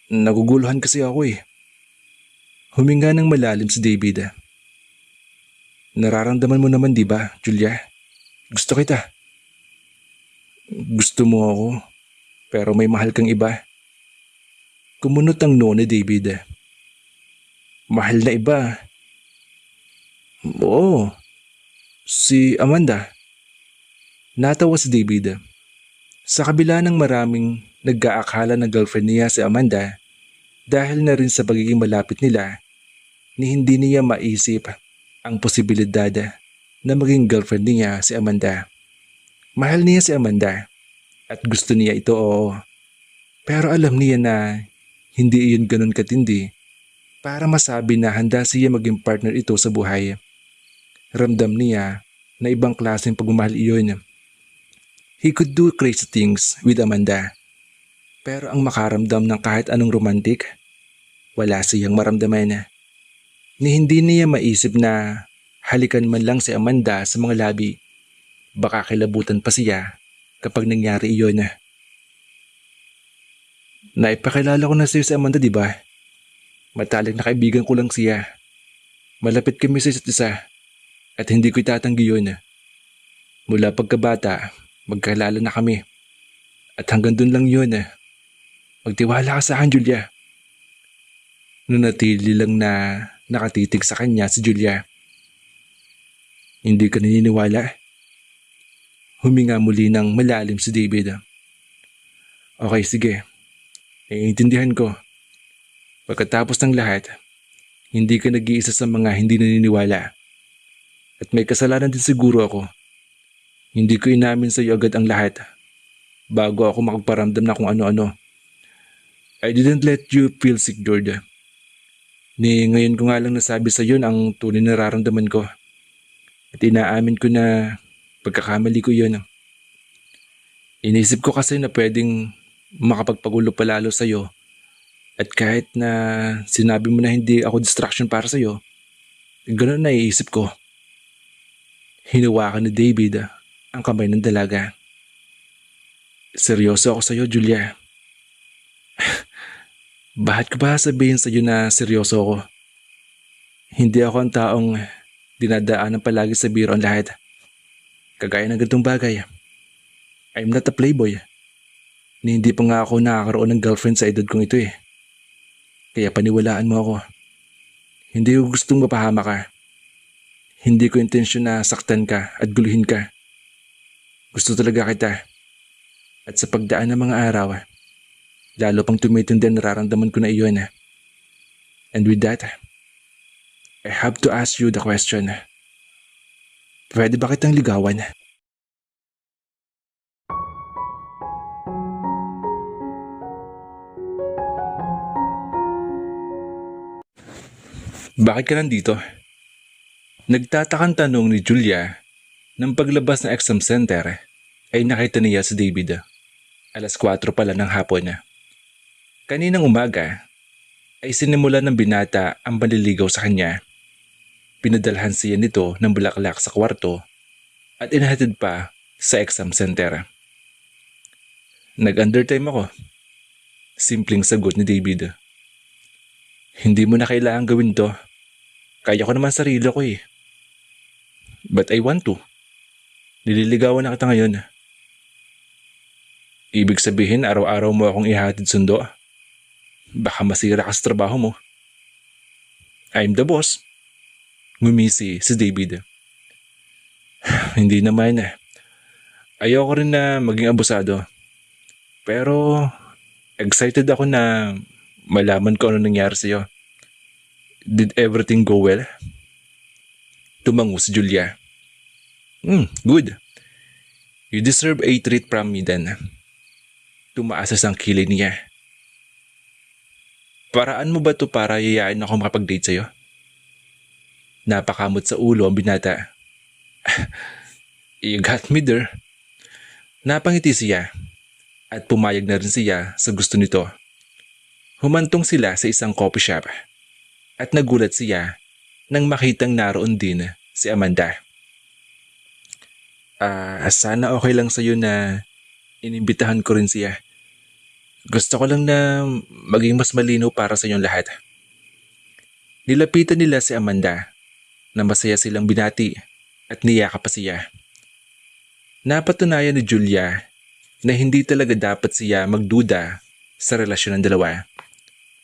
Naguguluhan kasi ako Huminga ng malalim si David. Nararamdaman mo naman, di ba, Julia? Gusto kita. Gusto mo ako, pero may mahal kang iba. Kumunot ang noo ni David. Mahal na iba? Oo. Si Amanda. Natawa si David. Sa kabila ng maraming nag-aakala na girlfriend niya si Amanda, dahil na rin sa pagiging malapit nila, ni hindi niya maisip ang posibilidad na maging girlfriend niya si Amanda. Mahal niya si Amanda at gusto niya ito, oo. Pero alam niya na hindi iyon ganun katindi para masabi na handa siya maging partner ito sa buhay. Ramdam niya na ibang klaseng pagmamahal iyon. He could do crazy things with Amanda. Pero ang makaramdam ng kahit anong romantic, wala siyang maramdaman. Ni hindi niya maisip na halikan man lang si Amanda sa mga labi. Baka kilabutan pa siya kapag nangyari iyon. Naipakilala ko na sa iyo si Amanda, di ba? Matalik na kaibigan ko lang siya. Malapit kami sa isa't isa at hindi ko itatanggi yun. Mula pagkabata, magkalala na kami. At hanggang dun lang yun. Magtiwala ka sa akin, Julia. Nanatili lang na nakatitig sa kanya si Julia. Hindi ka naniniwala? Huminga muli ng malalim si David. Okay, sige. Naiintindihan ko. Pagkatapos ng lahat, hindi ka nag-iisa sa mga hindi naniniwala. At may kasalanan din siguro ako. Hindi ko inamin sa iyo agad ang lahat bago ako makagparamdam na kung ano-ano. I didn't let you feel secured. Ni ngayon ko nga lang nasabi sa iyo ang tunay na nararamdaman ko. At inaamin ko na pagkakamali ko yun. Inisip ko kasi na pwedeng makapagpagulo pa lalo sa iyo. At kahit na sinabi mo na hindi ako distraction para sa iyo, ganoon na iisip ko. Hinawakan ni David ang kamay ng dalaga. Seryoso ako sa iyo, Julia. Bakit ko ba sabihin sa iyo na seryoso ako? Hindi ako ang taong dinadaanan palagi sa biro ang lahat. Kagaya ng ganitong bagay. I'm not a playboy. Ni hindi pa nga ako nakakaroon ng girlfriend sa edad kong ito Kaya paniwalaan mo ako. Hindi ko gustong mapahama ka. Hindi ko intensyon na saktan ka at guluhin ka. Gusto talaga kita. At sa pagdaan ng mga araw, lalo pang tumitindi ang nararamdaman ko na iyon. And with that, I have to ask you the question. Pwede ba kitang ligawan? Bakit ka nandito? Nagtatakang tanong ni Julia nang paglabas ng exam center ay nakita niya si David. 4:00 pala ng hapon. Kaninang umaga ay sinimula ng binata ang panliligaw sa kanya. Pinadalhan siya nito ng bulaklak sa kwarto at inahatid pa sa exam center. Nag-undertime ako. Simpleng sagot ni David. Hindi mo na kailangan gawin to. Kaya ko naman sarili ko eh. But I want to. Nililigawan na kita ngayon. Ibig sabihin araw-araw mo akong ihatid sundo. Baka masira ka sa trabaho mo. I'm the boss. Ngumisi si David. Hindi naman. Ayoko rin na maging abusado. Pero excited ako na malaman ko ano nangyari sa'yo. Did everything go well? Tumango si Julia. Good. You deserve a treat from me then. Tumaas ang kilay niya. Paraan mo ba to para yayain ako makapag-date sa'yo? Napakamot sa ulo ang binata. You got me there. Napangiti siya at pumayag na rin siya sa gusto nito. Humantong sila sa isang coffee shop at nagulat siya nang makitang naroon din si Amanda. Sana okay lang sa'yo na inimbitahan ko rin siya. Gusto ko lang na maging mas malinaw para sa inyong lahat. Nilapitan nila si Amanda na masaya silang binati at niyakap pa siya. Napatunayan ni Julia na hindi talaga dapat siya magduda sa relasyon ng dalawa.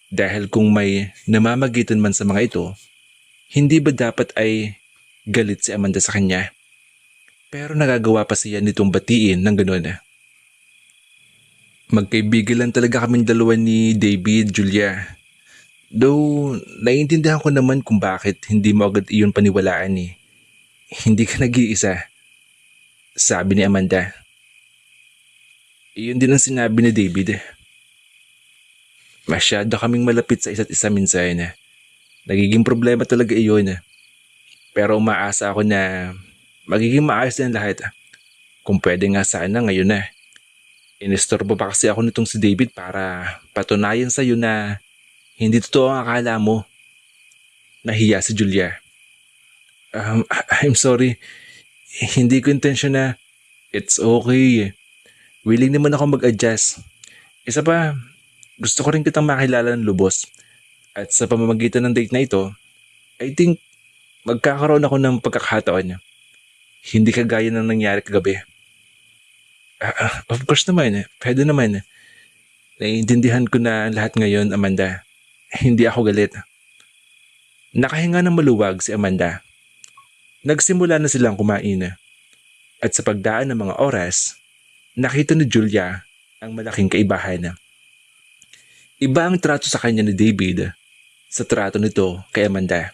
Dahil kung may namamagitan man sa mga ito, hindi ba dapat ay galit si Amanda sa kanya? Pero nagagawa pa siya nitong batiin ng gano'n. Magkaibigan lang talaga kaming dalawa ni David, Julia. Though, naiintindihan ko naman kung bakit hindi mo agad iyon paniwalaan eh. Hindi ka nag-iisa, sabi ni Amanda. Iyon din ang sinabi ni David. Masyado kaming malapit sa isa't isa minsan. Nagiging problema talaga iyon. Pero umaasa ako na magiging maayos din lahat. Kung pwede nga sana ngayon na. Inistorbo pa kasi ako nitong si David para patunayan sa'yo na hindi totoo ang akala mo. Nahiya si Julia. I'm sorry. Hindi ko intensyon na. It's okay. Willing naman ako mag-adjust. Isa pa, gusto ko rin kitang makilala ng lubos. At sa pamamagitan ng date na ito, I think magkakaroon ako ng pagkakataon. Hindi kagaya ng nangyari kagabi. Of course naman, pwede naman. Naiintindihan ko na lahat ngayon, Amanda. Hindi ako galit. Nakahinga ng maluwag si Amanda. Nagsimula na silang kumain. At sa pagdaan ng mga oras, nakita ni Julia ang malaking kaibahan. Iba ang trato sa kanya ni David sa trato nito kay Amanda.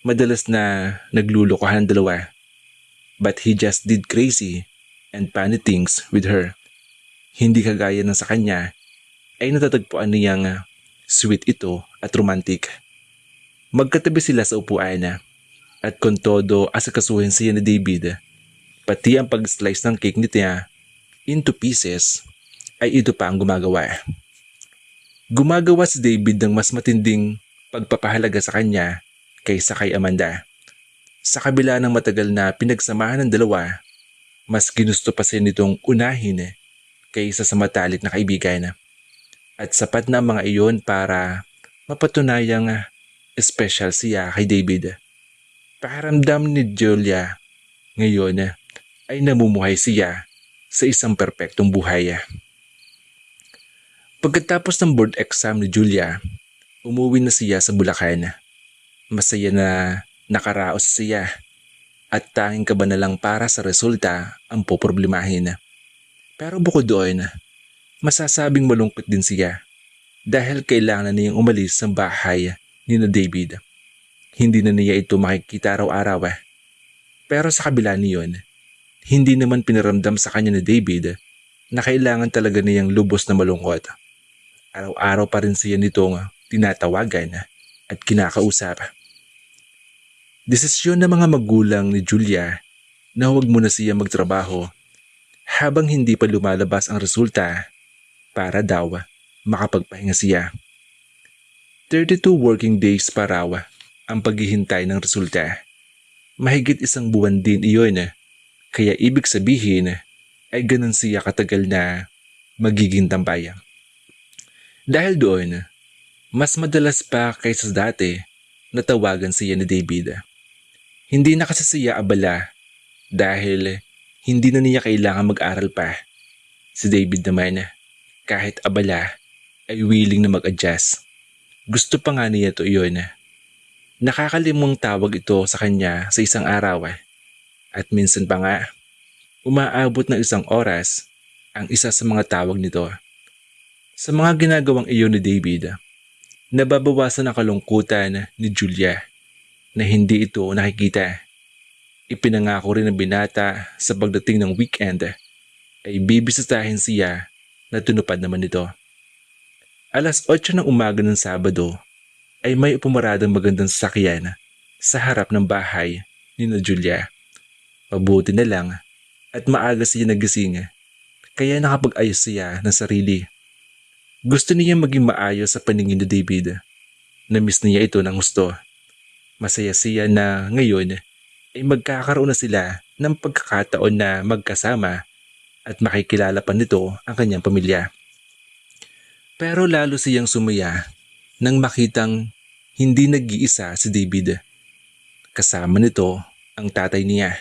Madalas na naglulukohan ang dalawa. But he just did crazy and funny things with her. Hindi kagaya ng sa kanya ay natatagpuan niyang sweet ito at romantic. Magkatabi sila sa upuan at kung todo asakasuhin siya ni David, pati ang pag-slice ng cake niya into pieces ay ito pa ang gumagawa. Gumagawa si David ng mas matinding pagpapahalaga sa kanya kaysa kay Amanda. Sa kabila ng matagal na pinagsamahan ng dalawa, mas ginusto pa siya nitong unahin kaysa sa matalik na kaibigan. At sapat na ang mga iyon para mapatunayang special siya kay David. Pakiramdam ni Julia ngayon ay namumuhay siya sa isang perpektong buhay. Pagkatapos ng board exam ni Julia, Umuwi na siya sa Bulacan. Masaya na nakaraos siya at tanging kaba na lang para sa resulta ang poproblemahin. Pero bukod doon, masasabing malungkot din siya dahil kailangan na niyang umalis sa bahay ni na David. Hindi na niya ito makikita araw-araw. Pero sa kabila niyon, hindi naman pinaramdam sa kanya ni David na kailangan talaga niyang lubos na malungkot. Araw-araw pa rin siya nitong tinatawagan at kinakausap. Desisyon ng mga magulang ni Julia na huwag muna siya magtrabaho habang hindi pa lumalabas ang resulta para daw makapagpahinga siya. 32 working days pa raw ang paghihintay ng resulta. Mahigit 1 buwan din iyon, kaya ibig sabihin ay ganun siya katagal na magiging tambay. Dahil doon, mas madalas pa kaysa dati natawagan siya ni David. Hindi na kasi siya abala dahil hindi na niya kailangan mag-aral pa. Si David naman, kahit abala, ay willing na mag-adjust. Gusto pa nga niya ito iyon. Nakakalimang tawag ito sa kanya sa isang araw at minsan pa nga, umaabot ng 1 oras ang isa sa mga tawag nito. Sa mga ginagawang iyon ni David, nababawasan ang kalungkutan ni Julia na hindi ito nakikita. Ipinangako rin ng binata sa pagdating ng weekend ay bibisitahin siya na tunupad naman ito. 8:00 ng umaga ng Sabado ay may pumaradang magandang sasakyan sa harap ng bahay ni na Julia. Mabuti na lang at maaga siya nagising kaya nakapag-ayos siya ng sarili. Gusto niya maging maayos sa paningin ni David. Na-miss niya ito ng gusto. Masaya siya na ngayon ay magkakaroon na sila ng pagkakataon na magkasama at makikilala pa nito ang kanyang pamilya. Pero lalo siyang sumaya nang makitang hindi nag-iisa si David. Kasama nito ang tatay niya.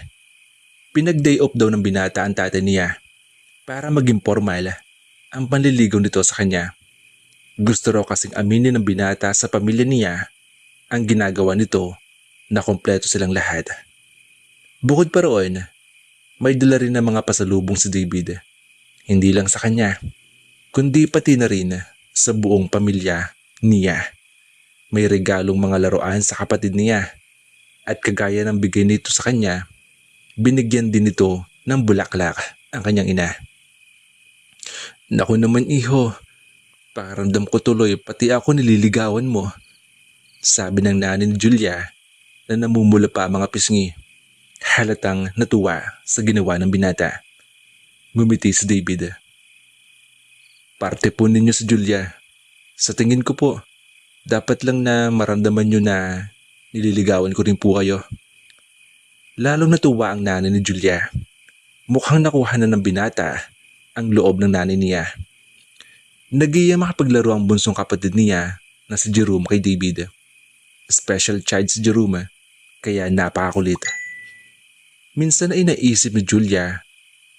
Pinag-day off daw ng binata ang tatay niya para maging formal ang panliligaw nito sa kanya. Gusto raw kasing aminin ng binata sa pamilya niya ang ginagawa nito na kompleto silang lahat. Bukod pa roon, may dala rin ng mga pasalubong si David. Hindi lang sa kanya, kundi pati na rin sa buong pamilya niya. May regalong mga laruan sa kapatid niya at kagaya ng bigay nito sa kanya, binigyan din nito ng bulaklak ang kanyang ina. Naku naman iho, pakiramdam ko tuloy pati ako nililigawan mo. Sabi ng nanay ni Julia na namumula pa ang mga pisngi. Halatang natuwa sa ginawa ng binata. Ngumiti si David. Parte po ninyo si Julia. Sa tingin ko po, dapat lang na maramdaman nyo na nililigawan ko rin po kayo. Lalong natuwa ang nanay ni Julia. Mukhang nakuha na ng binata ang loob ng nanay niya. Nagiya makapaglaro ang bunsong kapatid niya na si Jerome kay David. Special child si Jerome, kaya napakakulit. Minsan ay naisip ni Julia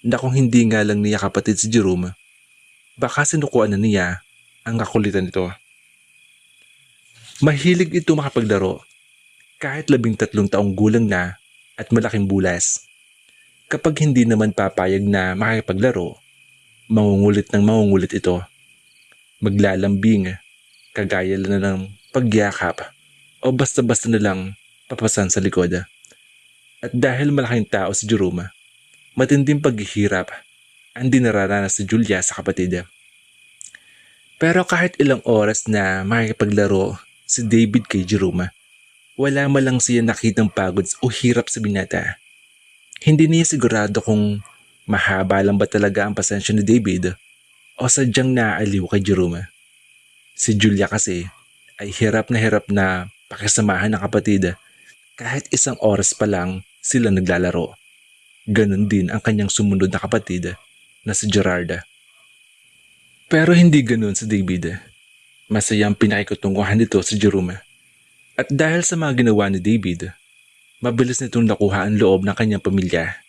na kung hindi nga lang niya kapatid si Jerome, baka sinukuan na niya ang kakulitan nito. Mahilig ito makapaglaro kahit 13 taong gulang na at malaking bulas. Kapag hindi naman papayag na makipaglaro, mangungulit ng mangungulit ito. Maglalambing, kagaya lang ng pagyakap o basta-basta na lang papasan sa likod. At dahil malaking tao si Jerome, matinding paghihirap ang dinararanas si Julia sa kapatid. Pero kahit ilang oras na makikipaglaro si David kay Jerome, wala malang siya nakitang pagod o hirap sa binata. Hindi niya sigurado kung mahaba lang ba talaga ang pasensya ni David o sadyang naaaliw kay Jerome. Si Julia kasi ay hirap na pakisamahan ng kapatid kahit 1 oras pa lang sila naglalaro. Ganon din ang kanyang sumunod na kapatid na si Gerard. Pero hindi ganon si David. Masayang pinakikutunguhan nito si Jerome. At dahil sa mga ginawa ni David, mabilis nitong nakuha ang loob ng kanyang pamilya.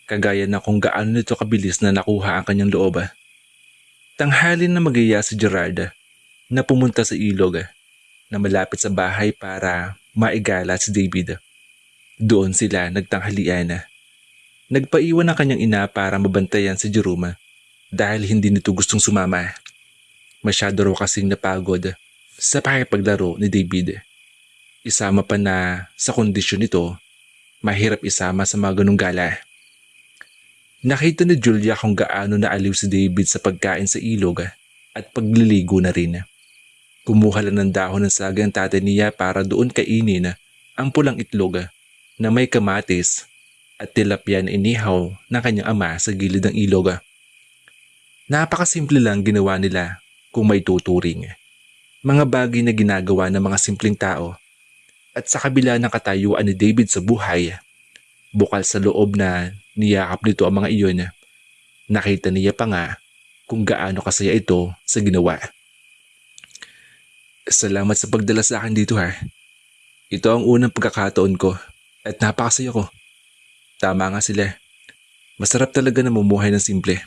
Kagaya na kung gaano nito kabilis na nakuha ang kanyang loob. Tanghali na magaya si Gerard na pumunta sa ilog na malapit sa bahay para maigala si David. Doon sila nagtanghalian. Nagpaiwan ang kanyang ina para mabantayan si Jerome dahil hindi nito gustong sumama. Masyado raw kasing napagod sa pakipaglaro ni David. Isama pa na sa kondisyon nito, mahirap isama sa mga ganong gala. Nakita ni Julia kung gaano naaliw si David sa pagkain sa ilog at pagliligo na rin. Kumuha lang ng dahon ng saging tatay niya para doon kainin ang pulang itlog na may kamatis at tilapia na inihaw ng kanyang ama sa gilid ng ilog. Napakasimple lang ginawa nila kung may tuturing. Mga bagay na ginagawa ng mga simpleng tao. At sa kabila ng katayuan ni David sa buhay, bukal sa loob na niyakap nito ang mga iyon, nakita niya pa nga kung gaano kasaya ito sa ginawa. Salamat sa pagdala sa akin dito ha. Ito ang unang pagkakataon ko at napakasaya ko. Tama nga sila. Masarap talaga na mumuhay ng simple.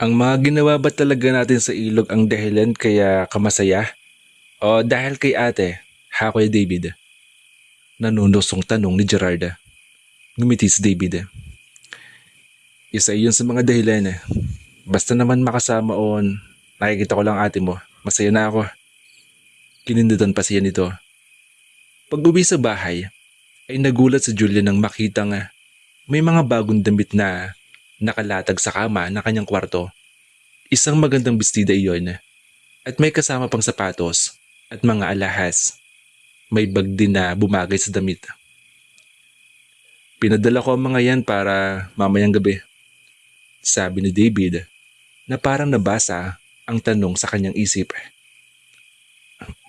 Ang mga ginawa ba talaga natin sa ilog ang dahilan kaya kamasaya? O dahil kay ate, ha Kuya David? Nanunusong tanong ni Gerarda. Ngumiti si David. Isa iyon sa mga dahilan. Basta naman makasama o nakikita ko lang ate mo, masaya na ako. Kinindutan pa siya nito. Pag uwi sa bahay, ay nagulat si Julia nang makita nga may mga bagong damit na nakalatag sa kama ng kanyang kwarto. Isang magandang bestida iyon at may kasama pang sapatos at mga alahas. May bag din na bumagay sa damit. Pinadala ko ang mga yan para mamayang gabi. Sabi ni David na parang nabasa ang tanong sa kanyang isip.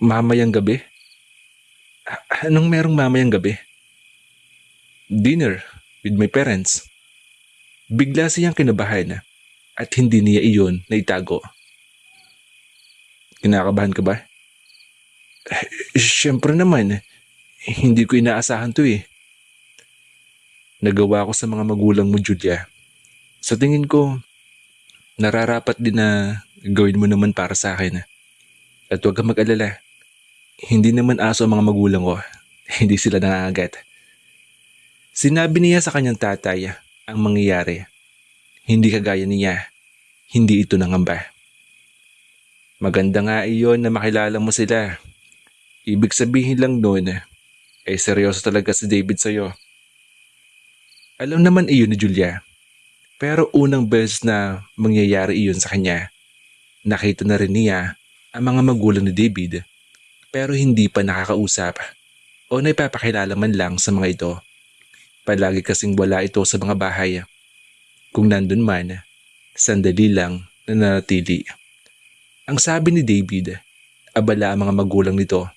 Mamayang gabi? Anong merong mamayang gabi? Dinner with my parents. Bigla siyang kinabahan at hindi niya iyon naitago. Kinakabahan ka ba? Siyempre naman, hindi ko inaasahan to eh. Nagawa ko sa mga magulang mo, Julia. Sa tingin ko, nararapat din na gawin mo naman para sa akin. At huwag kang mag-alala. Hindi naman aso ang mga magulang ko. Hindi sila nangangagat. Sinabi niya sa kanyang tatay ang mangyayari. Hindi kagaya niya. Hindi ito nangamba. Maganda nga iyon na makilala mo sila. Ibig sabihin lang noon, ay seryoso talaga si David sa'yo. Alam naman iyon ni Julia. Pero unang beses na mangyayari iyon sa kanya, nakita na rin niya ang mga magulang ni David pero hindi pa nakakausap o naipapakilala man lang sa mga ito. Palagi kasing wala ito sa mga bahay. Kung nandun man, sandali lang na nanatili. Ang sabi ni David, abala ang mga magulang nito.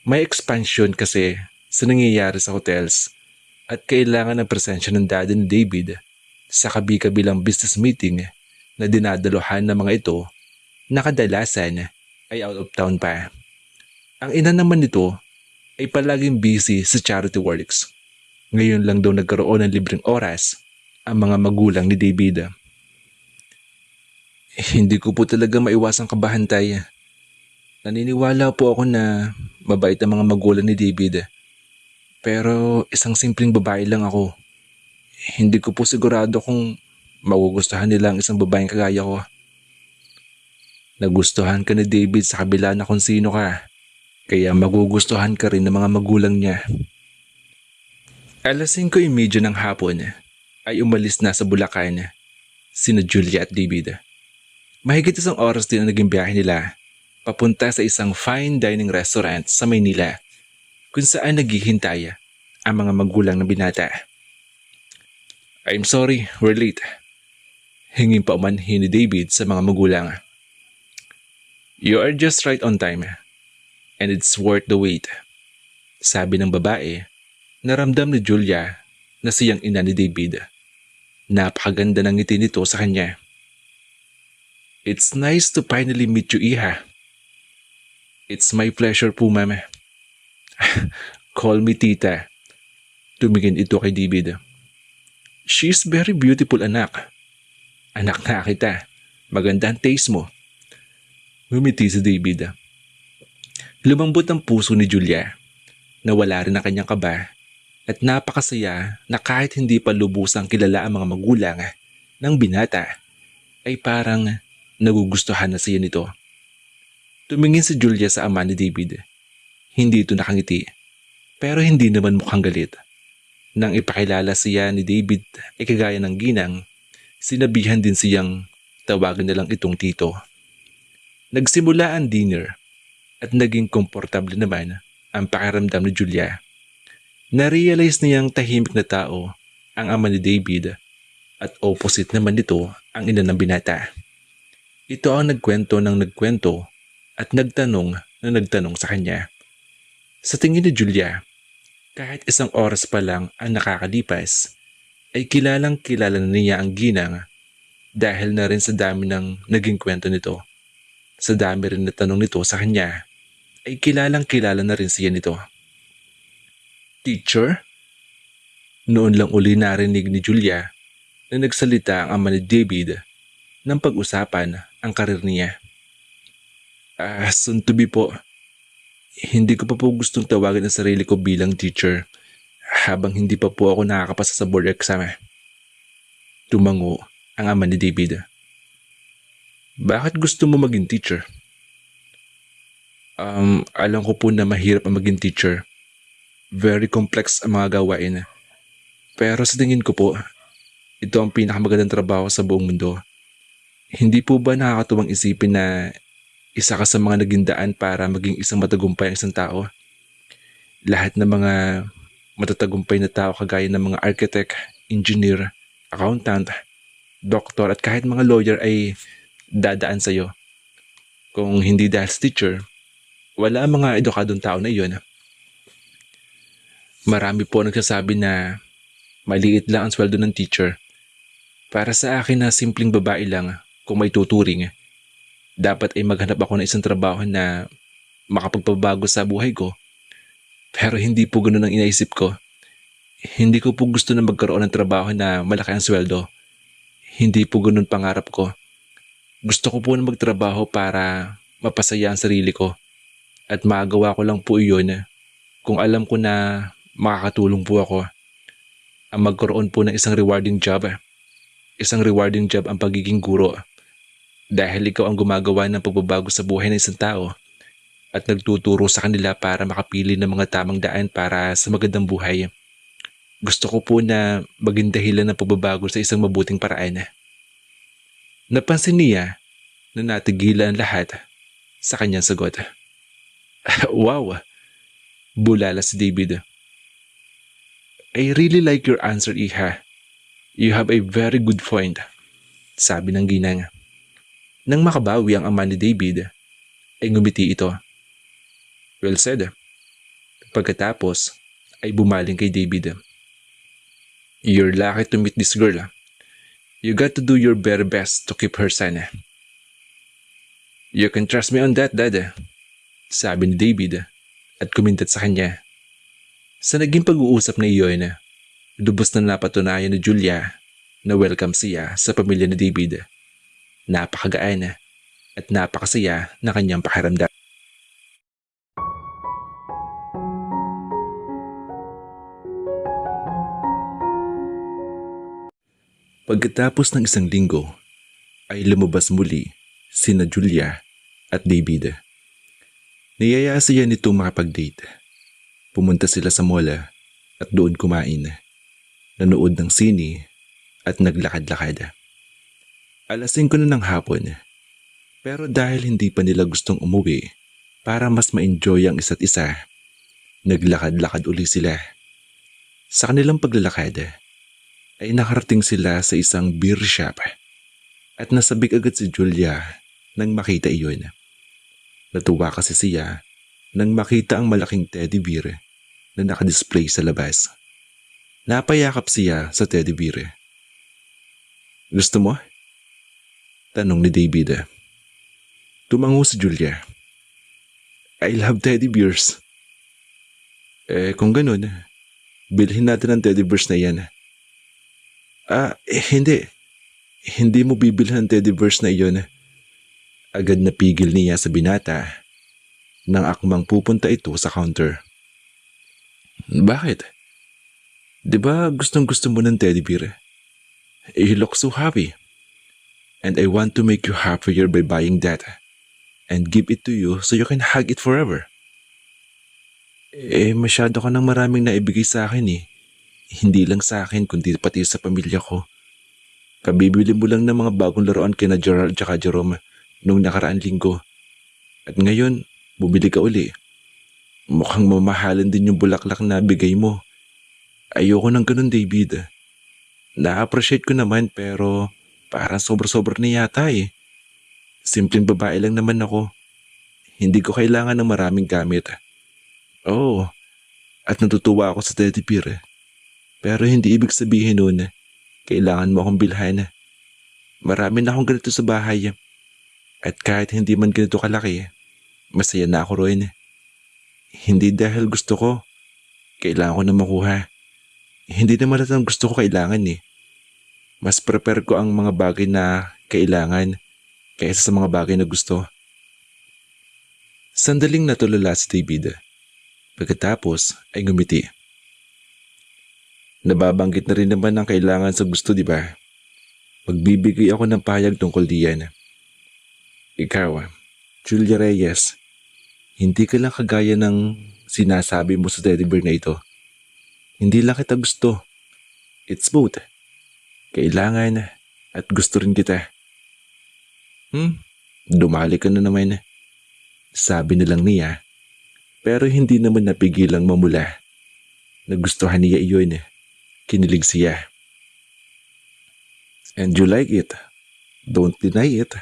May expansion kasi sa nangyayari sa hotels at kailangan ng presensya ng daddy ni David sa kabi-kabilang business meeting na dinadaluhan ng mga ito na kadalasan ay out of town pa. Ang ina naman nito ay palaging busy sa charity works. Ngayon lang daw nagkaroon ng libreng oras ang mga magulang ni David. Hindi ko po talaga maiwasang kabahan tay. Naniniwala po ako na mabait ang mga magulang ni David. Pero isang simpleng babae lang ako. Hindi ko po sigurado kung magugustuhan nila ang isang babaeng kagaya ko. Nagustuhan ka ni David sa kabila na kung sino ka. Kaya magugustuhan ka rin ng mga magulang niya. Alas 5:30 ng hapon ay umalis na sa Bulacan sina Julia at David. Mahigit isang oras din ang naging biyahe nila papunta sa isang fine dining restaurant sa Maynila kung saan naghihintay ang mga magulang ng binata. I'm sorry, we're late. Hinging paumanhin ni David sa mga magulang. You are just right on time and it's worth the wait. Sabi ng babae, naramdam ni Julia na siyang ina ni David. Napakaganda ng ngiti nito sa kanya. It's nice to finally meet you, Iha. It's my pleasure po, mama. Call me tita. Tumingin ito kay David. She's very beautiful, anak. Anak na kita. Maganda ang taste mo. Ngumiti si David. Lumambot ang puso ni Julia. Nawala rin ang kanyang kaba at napakasaya na kahit hindi pa lubusang kilala ang mga magulang ng binata ay parang nagugustuhan na siya nito. Tumingin si Julia sa ama ni David. Hindi ito nakangiti pero hindi naman mukhang galit. Nang ipakilala siya ni David ay kagaya ng ginang, sinabihan din siyang tawagan na lang itong tito. Nagsimula ang dinner at naging komportable naman ang pakiramdam ni Julia. Narealize niyang tahimik na tao ang ama ni David at opposite naman nito ang ina ng binata. Ito ang nagkwento ng nagkwento at nagtanong na nagtanong sa kanya. Sa tingin ni Julia, kahit isang oras pa lang ang nakakalipas, ay kilalang kilala na niya ang ginang dahil na rin sa dami ng naging kwento nito. Sa dami rin na tanong nito sa kanya, ay kilalang kilala na rin siya nito. Teacher? Noon lang uli narinig ni Julia na nagsalita ang ama ni David ng pag-usapan ang karir niya. Soon to be po. Hindi ko pa po gustong tawagan ang sarili ko bilang teacher habang hindi pa po ako nakakapasa sa board exam. Tumango ang ama ni David. Bakit gusto mo maging teacher? Alam ko po na mahirap ang maging teacher. Very complex ang mga gawain. Pero sa tingin ko po, ito ang pinakamagandang trabaho sa buong mundo. Hindi po ba nakakatuwang isipin na isa ka sa mga naging daan para maging isang matagumpay ang isang tao? Lahat ng mga matatagumpay na tao kagaya ng mga architect, engineer, accountant, doktor at kahit mga lawyer ay dadaan sa'yo. Kung hindi dahil sa teacher, wala ang mga edukadong tao na iyon. Marami po nagsasabi na maliit lang ang sweldo ng teacher. Para sa akin na simpleng babae lang kung may tuturing, dapat ay maghanap ako ng isang trabaho na makapagpabago sa buhay ko. Pero hindi po ganun ang inaisip ko. Hindi ko po gusto na magkaroon ng trabaho na malaki ang sweldo. Hindi po ganun pangarap ko. Gusto ko po na magtrabaho para mapasaya ang sarili ko. At magawa ko lang po iyon kung alam ko na makakatulong po ako. Ang magkaroon po ng isang rewarding job. Isang rewarding job ang pagiging guro. Dahil ikaw ang gumagawa ng pagbabago sa buhay ng isang tao at nagtuturo sa kanila para makapili ng mga tamang daan para sa magandang buhay. Gusto ko po na maging dahilan ng pagbabago sa isang mabuting paraan. Napansin niya na natigilan ang lahat sa kanyang sagot. Wow! Bulala si David. I really like your answer, Iha. You have a very good point, sabi ng ginang. Nang makabawi ang ama ni David, ay ngumiti ito. Well said. Pagkatapos, ay bumaling kay David. You're lucky to meet this girl. You got to do your very best to keep her sane. You can trust me on that, Dad, sabi ni David at kumintat sa kanya. Sa naging pag-uusap na iyon, lubos na napatunayan ni Julia na welcome siya sa pamilya ni David. Napakagaan at napakasaya na kanyang pakiramdam. Pagkatapos ng isang linggo, ay lumabas muli sina Julia at David. Niyaya siya nitong makapag-date. Pumunta sila sa mall at doon kumain. Nanood ng sine at naglakad-lakad. 5:00 na ng hapon. Pero dahil hindi pa nila gustong umuwi para mas ma-enjoy ang isa't isa, naglakad-lakad uli sila. Sa kanilang paglalakad, ay nakarating sila sa isang beer shop at nasabik agad si Julia nang makita iyon. Natuwa kasi siya nang makita ang malaking teddy bear na nakadisplay sa labas. Napayakap siya sa teddy bear. Gusto mo? Tanong ni David. Tumango si Julia. I love teddy bears. Kung ganun, bilhin natin ang teddy bears na yan. Hindi. Hindi mo bibilhan ang teddy bears na iyon. Agad napigil niya sa binata nang akmang pupunta ito sa counter. Bakit? Di ba gustong gusto mo ng teddy bear? You look so happy. And I want to make you happier by buying that and give it to you so you can hug it forever. Masyado ka nang maraming naibigay sa akin eh. Hindi lang sa akin kundi pati sa pamilya ko. Kabibili mo lang ng mga bagong laruan kina Gerald at Jerome nung nakaraan linggo. At ngayon, bumili ka uli. Mukhang mamahalan din yung bulaklak na bigay mo. Ayoko ng ganun, David. Na-appreciate ko naman pero parang sobra-sobra na yata eh. Simpleng babae lang naman ako. Hindi ko kailangan ng maraming gamit. Oo, at natutuwa ako sa teddy bear. Pero hindi ibig sabihin nun, kailangan mo akong bilhan. Marami na akong ganito sa bahay. At kahit hindi man ganito kalaki, masaya na ako rin. Hindi dahil gusto ko, kailangan ko na makuha. Hindi naman lahat ng gusto ko kailangan eh. Mas prepare ko ang mga bagay na kailangan kaysa sa mga bagay na gusto. Sandaling natulala si David. Pagkatapos ay ngumiti. Nababanggit na rin naman ang kailangan sa gusto, di ba? Magbibigay ako ng pahayag tungkol diyan. Ikaw, Julia Reyes, hindi ka lang kagaya ng sinasabi mo sa teddy bear na ito. Hindi lang kita gusto. It's both. Kailangan at gusto rin kita. Dumali ka na naman. Sabi na lang niya. Pero hindi naman napigilang mamula. Nagustuhan niya iyon. Kinilig siya. And you like it. Don't deny it.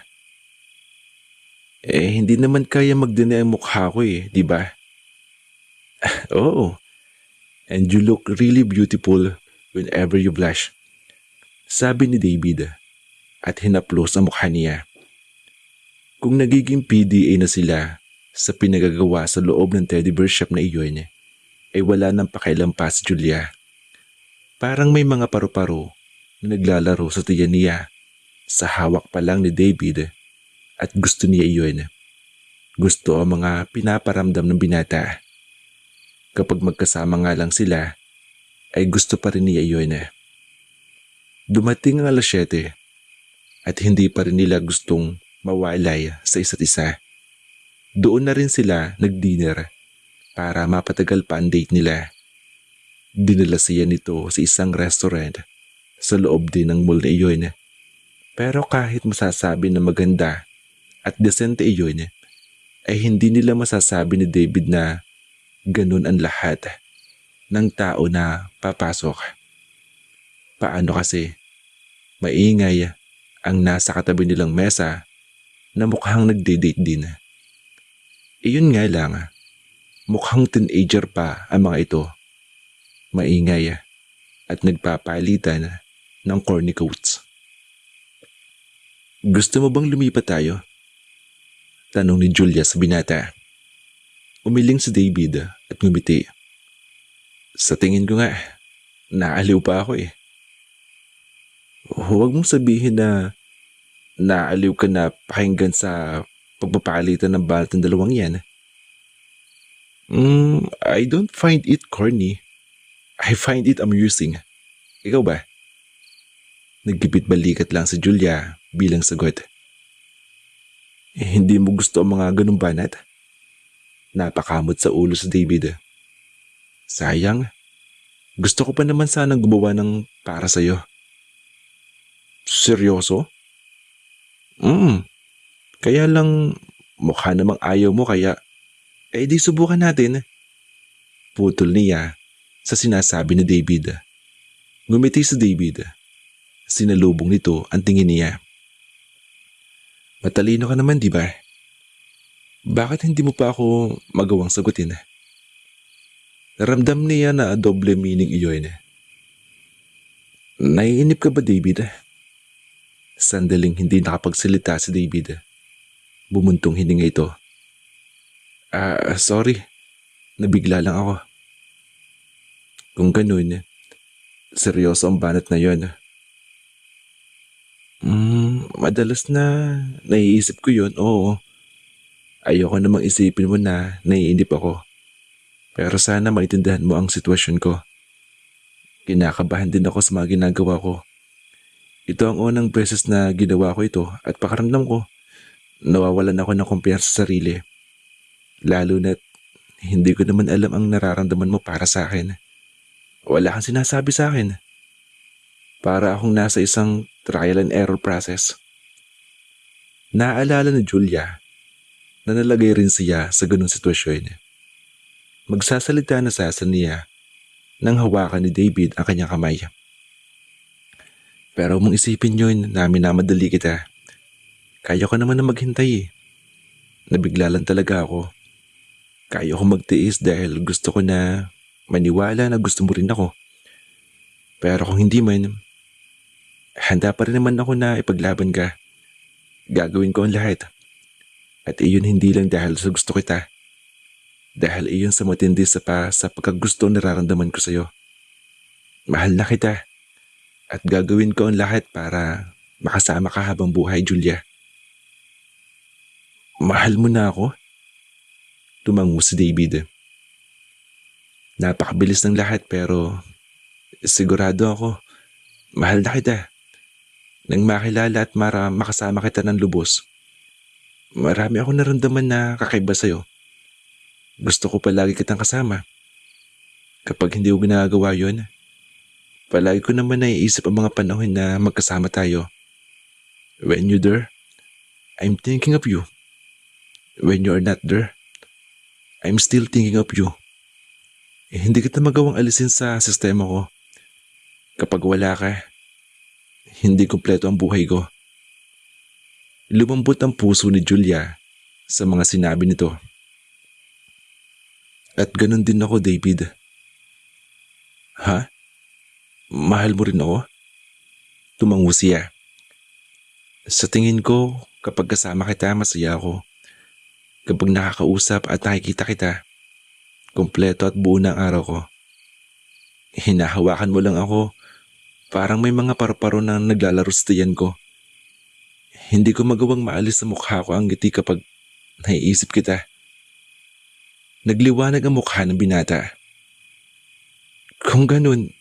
Hindi naman kaya mag-deny ang mukha ko eh, di ba? Oo. And you look really beautiful whenever you blush. Sabi ni David at hinaplos ang mukha niya. Kung nagiging PDA na sila sa pinagagawa sa loob ng teddy bear shop na iyon, ay wala nang pakialam pa si Julia. Parang may mga paru-paro na naglalaro sa tiyan niya sa hawak pa lang ni David at gusto niya iyon. Gusto ang mga pinaparamdam ng binata. Kapag magkasama nga lang sila, ay gusto pa rin niya iyon. Dumating ang 7:00 at hindi pa rin nila gustong mawalay sa isa't isa. Doon na rin sila nag-dinner para mapatagal pa ang date nila. Dinala siya nito sa isang restaurant sa loob din ng mall na iyon. Pero kahit masasabi na maganda at desente iyon, ay hindi nila masasabi ni David na ganun ang lahat ng tao na papasok. Paano kasi? Maingay ang nasa katabi nilang mesa na mukhang nagde-date din. Iyon nga lang, mukhang teenager pa ang mga ito. Maingay at nagpapalitan ng corny quotes. Gusto mo bang lumipat tayo? Tanong ni Julia sa binata. Umiling si David at ngumiti. Sa tingin ko nga, naaliw pa ako eh. Huwag mong sabihin na naaliw ka na pakinggan sa pagpapalitan ng balat ng dalawang yan. I don't find it corny. I find it amusing. Ikaw ba? Nagkipit balikat lang si Julia bilang sagot. Hindi mo gusto ang mga ganung banat? Napakamot sa ulo si David. Sayang. Gusto ko pa naman sanang gumawa ng para sa'yo. Seryoso? Kaya lang mukha namang ayaw mo kaya di subukan natin. Putol niya sa sinasabi ni David. Ngumiti si David. Sinalubong nito ang tingin niya. Matalino ka naman, di ba? Bakit hindi mo pa ako magawang sagutin? Naramdam niya na doble meaning iyon. Naiinip ka ba, David? Sandaling hindi nakapagsalita si David. Bumuntong hininga ito. Sorry. Nabigla lang ako. Kung ganun, seryoso ang banat na yon. Madalas na naiisip ko yun, oo. Ayoko namang isipin mo na naiinip ako. Pero sana maintindihan mo ang sitwasyon ko. Kinakabahan din ako sa mga ginagawa ko. Ito ang unang beses na ginawa ko ito at pakaramdam ko, nawawalan ako ng kumpiyansa sa sarili. Lalo na't hindi ko naman alam ang nararamdaman mo para sa akin. Wala kang sinasabi sa akin. Para akong nasa isang trial and error process. Naaalala ni Julia na nalagay rin siya sa ganung sitwasyon. Magsasalita na sa niya nang hawakan ni David ang kanyang kamay. Pero mong isipin yun na minamadali kita. Kaya ko naman na maghintay eh. Nabigla lang talaga ako. Kaya ko magtiis dahil gusto ko na maniwala na gusto mo rin ako. Pero kung hindi man, handa pa rin naman ako na ipaglaban ka. Gagawin ko ang lahat. At iyon hindi lang dahil sa gusto kita. Dahil iyon sa matindi sa pagkagusto nararamdaman ko sa'yo. Mahal na kita. At gagawin ko ang lahat para makasama ka habang buhay, Julia. Mahal mo na ako? Tumango si David. Napakabilis ng lahat pero sigurado ako, mahal na kita. Nang makilala at makasama kita ng lubos, marami akong naramdaman na kakaiba sa'yo. Gusto ko palagi kitang kasama. Kapag hindi ko ginagawa yun, palagi ko naman naiisip ang mga panahon na magkasama tayo. When you're there, I'm thinking of you. When you're not there, I'm still thinking of you. Hindi kita magawang alisin sa sistema ko. Kapag wala ka, hindi kumpleto ang buhay ko. Lumambot ang puso ni Julia sa mga sinabi nito. At ganun din ako, David. Ha? Mahal mo rin ako? Tumango siya. Sa tingin ko, kapag kasama kita, masaya ako. Kapag nakakausap at nakikita kita, kumpleto at buo na ang araw ko. Hinahawakan mo lang ako, parang may mga paru-paro na naglalaro sa tiyan ko. Hindi ko magawang maalis sa mukha ko ang ngiti kapag naiisip kita. Nagliwanag ang mukha ng binata. Kung ganun,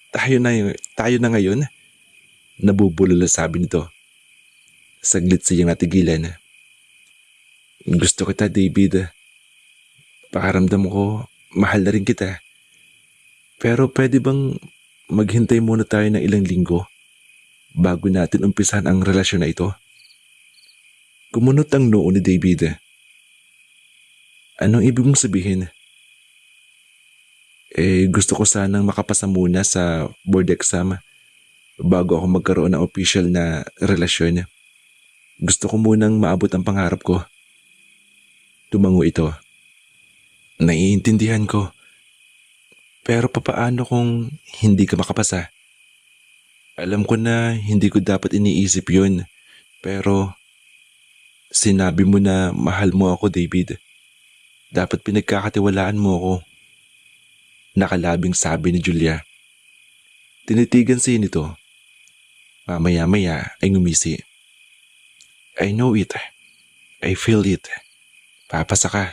tayo na ngayon? Nabubulol sabi nito. Saglit siyang natigilan. Gusto kita, David. Pakaramdam ko, mahal na rin kita. Pero pwede bang maghintay muna tayo ng ilang linggo bago natin umpisan ang relasyon na ito? Kumunot ang noo ni David. Anong ibig mong sabihin? Gusto ko sanang makapasa muna sa board exam bago ako magkaroon ng official na relasyon. Gusto ko munang maabot ang pangarap ko. Tumango ito. Naiintindihan ko. Pero papaano kung hindi ka makapasa? Alam ko na hindi ko dapat iniisip yun. Pero sinabi mo na mahal mo ako, David. Dapat pinagkakatiwalaan mo ako. Nakalabing sabi ni Julia. Tinitigan siya nito. Mamaya-maya ay ngumisi. I know it. I feel it. Papasa ka.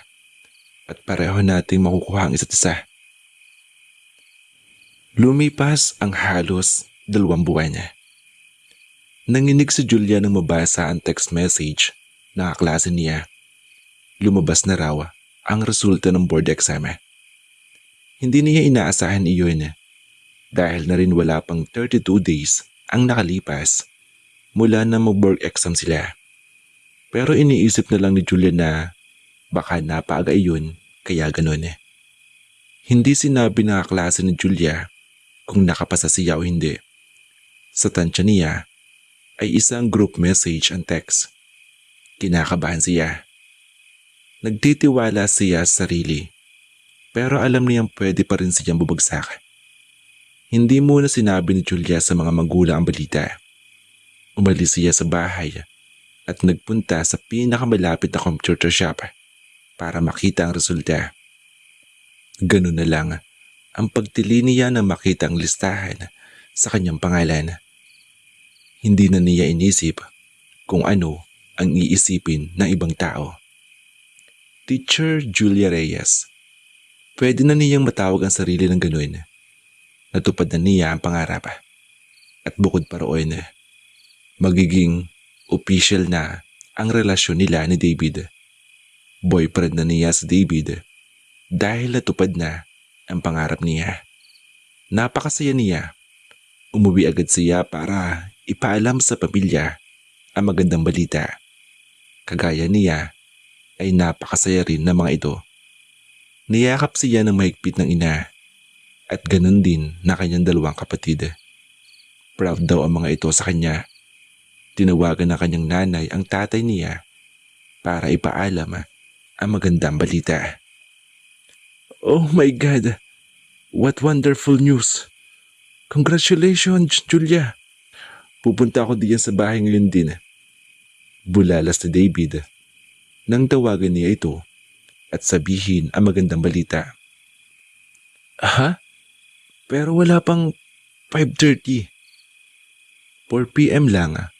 At pareho nating makukuha ang isa't isa. Lumipas ang halos 2 buwan. Nanginig si Julia nang mabasa ang text message na kaklase niya. Lumabas na raw ang resulta ng board exam. Hindi niya inaasahan iyon dahil na rin wala pang 32 days ang nakalipas mula na mag-board exam sila. Pero iniisip na lang ni Julia na baka napaaga iyon kaya ganun. Hindi sinabi ng kaklase ni Julia kung nakapasa siya o hindi. Sa tansya niya ay isang group message ang text. Kinakabahan siya. Nagtitiwala siya sa sarili. Pero alam niyang pwede pa rin siyang bubagsak. Hindi muna sinabi ni Julia sa mga magulang ang balita. Umalis siya sa bahay at nagpunta sa pinakamalapit na computer shop para makita ang resulta. Ganun na lang ang pagtili niya na makita ang listahan sa kanyang pangalan. Hindi na niya inisip kung ano ang iisipin ng ibang tao. Teacher Julia Reyes. Pwede na niyang matawag ang sarili ng ganoon. Natupad na niya ang pangarap. At bukod pa roon, magiging official na ang relasyon nila ni David. Boyfriend na niya si David dahil natupad na ang pangarap niya. Napakasaya niya. Umuwi agad siya para ipaalam sa pamilya ang magandang balita. Kagaya niya ay napakasaya rin ng mga ito. Niyakap siya ng mahigpit ng ina at ganun din na kanyang dalawang kapatid. Proud daw ang mga ito sa kanya. Tinawagan ng kanyang nanay ang tatay niya para ipaalam ang magandang balita. Oh my God! What wonderful news! Congratulations, Julia! Pupunta ako diyan sa bahay ngayon din. Bulalas ni David nang tawagan niya ito at sabihin ang magandang balita. Ha? Pero wala pang 5:30. 4 p.m. lang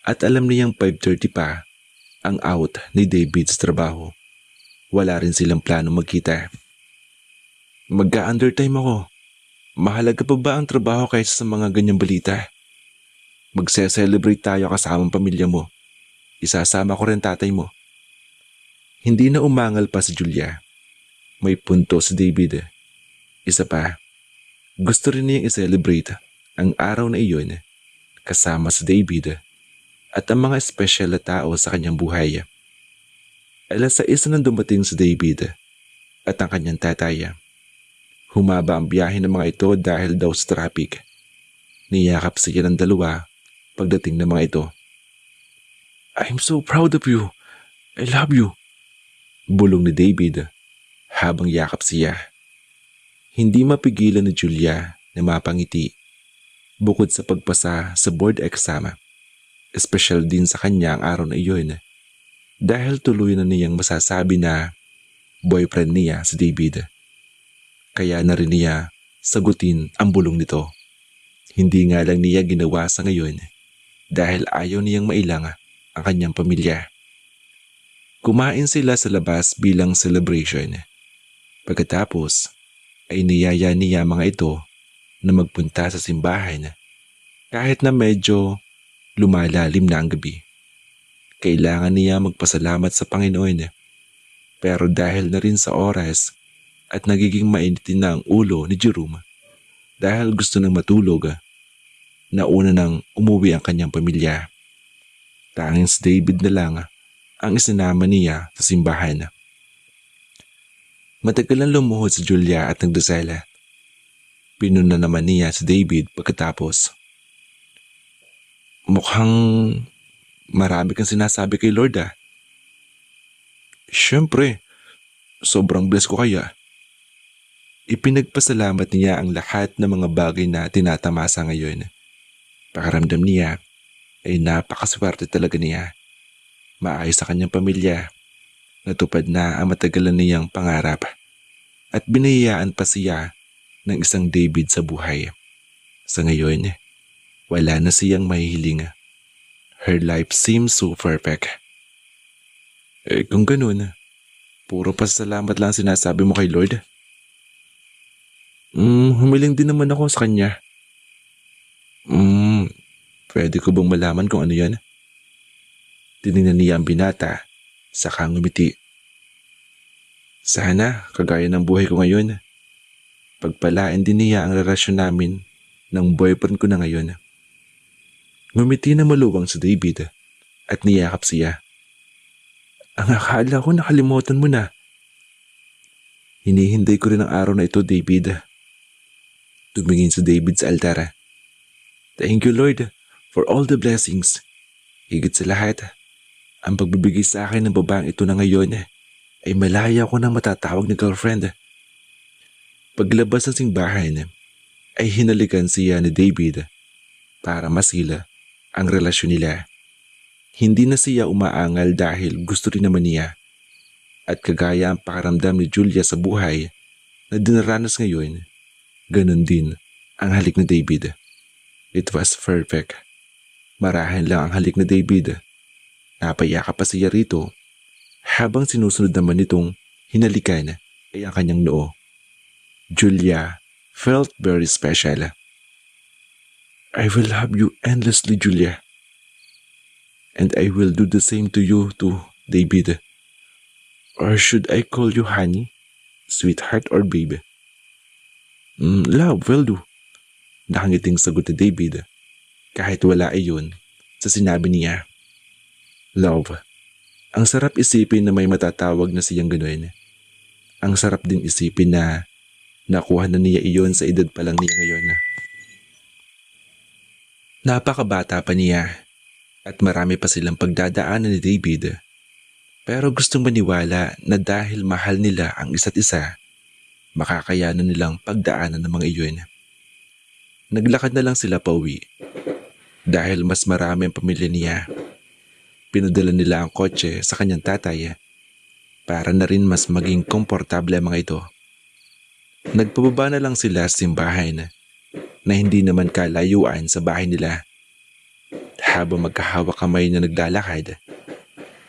at alam niyang 5:30 pa ang out ni David sa trabaho. Wala rin silang plano magkita. Magka-undertime ako. Mahalaga pa ba ang trabaho kaysa sa mga ganyang balita? Magse-celebrate tayo kasamang pamilya mo. Isasama ko rin tatay mo. Hindi na umangal pa si Julia. May punto si David. Isa pa, gusto rin niyang i-celebrate ang araw na iyon kasama si David at ang mga espesyal na tao sa kanyang buhay. Alas 6 nang dumating si David at ang kanyang tatay. Humaba ang biyahe ng mga ito dahil daw sa traffic. Niyakap siya ng dalawa pagdating ng mga ito. I'm so proud of you. I love you. Bulong ni David habang yakap siya. Hindi mapigilan ni Julia na mapangiti. Bukod sa pagpasa sa board exam, espesyal din sa kanya ang araw na iyon dahil tuloy na niyang masasabi na boyfriend niya si David. Kaya na rin niya sagutin ang bulong nito. Hindi nga lang niya ginawa sa ngayon dahil ayaw niyang mailang ang kanyang pamilya. Kumain sila sa labas bilang celebration. Pagkatapos ay niyaya niya mga ito na magpunta sa simbahan kahit na medyo lumalalim na ang gabi. Kailangan niya magpasalamat sa Panginoon pero dahil na rin sa oras at nagiging mainitin na ang ulo ni Jerome dahil gusto nang matulog, nauna nang umuwi ang kanyang pamilya. Tanging si David na lang ang isinama niya sa simbahan. Matagal ang lumuhod si Julia at nagdasal. Pinuna naman niya si David pagkatapos. Mukhang marami kang sinasabi kay Lord . Siyempre, sobrang bless ko kaya. Ipinagpasalamat niya ang lahat ng mga bagay na tinatamasa ngayon. Pakaramdam niya ay napakaswerte talaga niya. Maayos sa kanyang pamilya. Natupad na ang matagalan niyang pangarap. At binayaan pa siya ng isang David sa buhay. Sa ngayon, wala na siyang mahihiling. Her life seems so perfect. Kung ganun, puro pasalamat lang sinasabi mo kay Lord. Humiling din naman ako sa kanya. Pwede ko bang malaman kung ano yan? Tinignan niya ang binata, saka ngumiti. Sana, kagaya ng buhay ko ngayon, pagpalain din niya ang relasyon namin ng boyfriend ko na ngayon. Ngumiti na maluwang si David at niyakap siya. Ang akala ko nakalimutan mo na. Hinihintay ko rin ang araw na ito, David. Tumingin si David sa altar. Thank you, Lord, for all the blessings. Higit sa lahat, ang pagbibigay sa akin ng babaeng ito na ngayon ay malaya ko nang matatawag na girlfriend. Paglabas ng simbahan, ay hinalikan siya ni David para masila ang relasyon nila. Hindi na siya umaangal dahil gusto rin naman niya. At kagaya ang pakaramdam ni Julia sa buhay na dinaranas ngayon, ganun din ang halik ni David. It was perfect. Marahil lang ang halik ni David Napayakap pa siya rito habang sinusunod naman nitong hinalikan ay ang kanyang noo. Julia felt very special. I will love you endlessly, Julia. And I will do the same to you too, David. Or should I call you honey, sweetheart, or babe? Love will do. Nakangiting sagot ni David kahit wala iyon sa sinabi niya. Love. Ang sarap isipin na may matatawag na siyang gano'n. Ang sarap ding isipin na nakuha na niya iyon sa edad pa lang niya ngayon. Napakabata pa niya at marami pa silang pagdadaanan ni David. Pero gustong maniwala na dahil mahal nila ang isa't isa, makakayanan nilang pagdaanan ng mga iyon. Naglakad na lang sila pauwi. Dahil mas marami ang pamilya niya, pinadala nila ang kotse sa kanyang tatay para na rin mas maging komportable ang mga ito. Nagpababa na lang sila sa simbahan na hindi naman kalayuan sa bahay nila. Habang magkahawak kamay na naglalakad,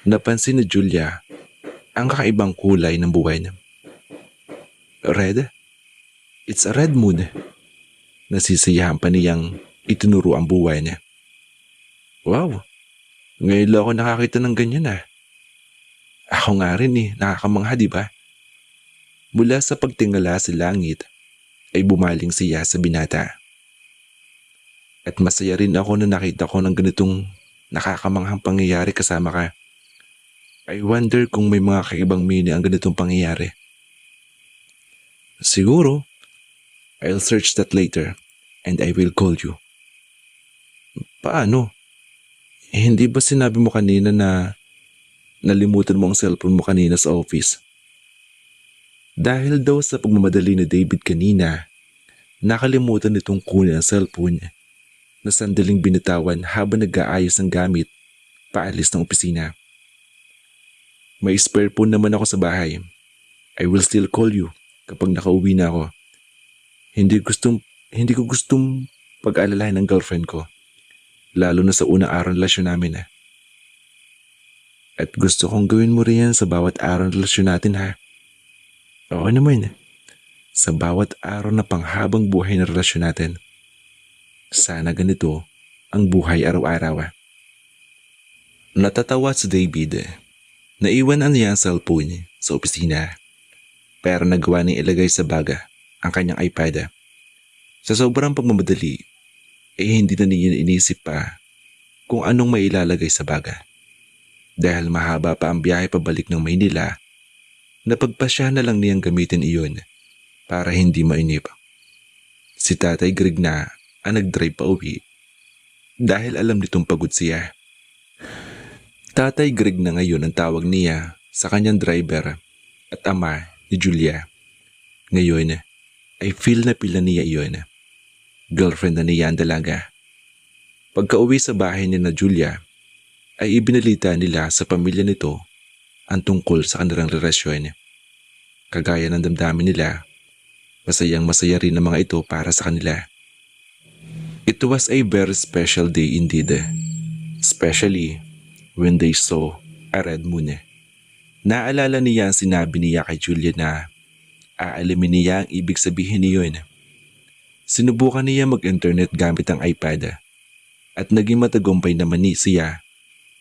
napansin ni Julia ang kakaibang kulay ng buwan. Red? It's a red moon. Nasisiyahan pa niyang itinuro ang buwan. Wow! Ngayon lang ako nakakita ng ganyan Ako nga rin nakakamangha diba? Mula sa pagtingala sa langit ay bumaling siya sa binata. At masaya rin ako na nakita ko ng ganitong nakakamanghang pangyayari kasama ka. I wonder kung may mga kaibang meaning ang ganitong pangyayari. Siguro, I'll search that later and I will call you. Paano? Hindi ba sinabi mo kanina na nalimutan mo ang cellphone mo kanina sa office? Dahil daw sa pagmamadali ni David kanina, nakalimutan nitong kunin ang cellphone na sandaling binitawan habang nag-aayos ng gamit paalis ng opisina. May spare phone naman ako sa bahay. I will still call you kapag nakauwi na ako. Hindi ko gustong pag-alalahin ng girlfriend ko, lalo na sa unang araw ng relasyon namin At gusto kong gawin mo rin yan sa bawat araw ng relasyon natin Oo naman. Sa bawat araw na panghabang buhay ng relasyon natin. Sana ganito ang buhay araw-araw Natatawa si David. Naiwan niya ang cellphone sa opisina. Pero nagawa niyang ilagay sa baga ang kanyang iPad. Sa sobrang pagmamadali, hindi na niya inisip pa kung anong mailalagay sa baga. Dahil mahaba pa ang biyahe pabalik ng Maynila, napagpasya na lang niyang gamitin iyon para hindi mainip. Si Tatay Greg na ang nag-drive pa uwi dahil alam nitong pagod siya. Tatay Greg na ngayon ang tawag niya sa kanyang driver at ama ni Julia. Ngayon ay feel na pila niya iyon. Girlfriend na niya ang dalaga. Pagka-uwi sa bahay ni na Julia ay ibinalita nila sa pamilya nito ang tungkol sa kanilang relasyon. Kagaya ng damdamin nila, masayang masaya rin ang mga ito para sa kanila. It was a very special day indeed, especially when they saw a red moon. Naalala niya ang sinabi niya kay Julia na aalamin niya ang ibig sabihin niyon. Sinubukan niya mag-internet gamit ang iPad at naging matagumpay naman siya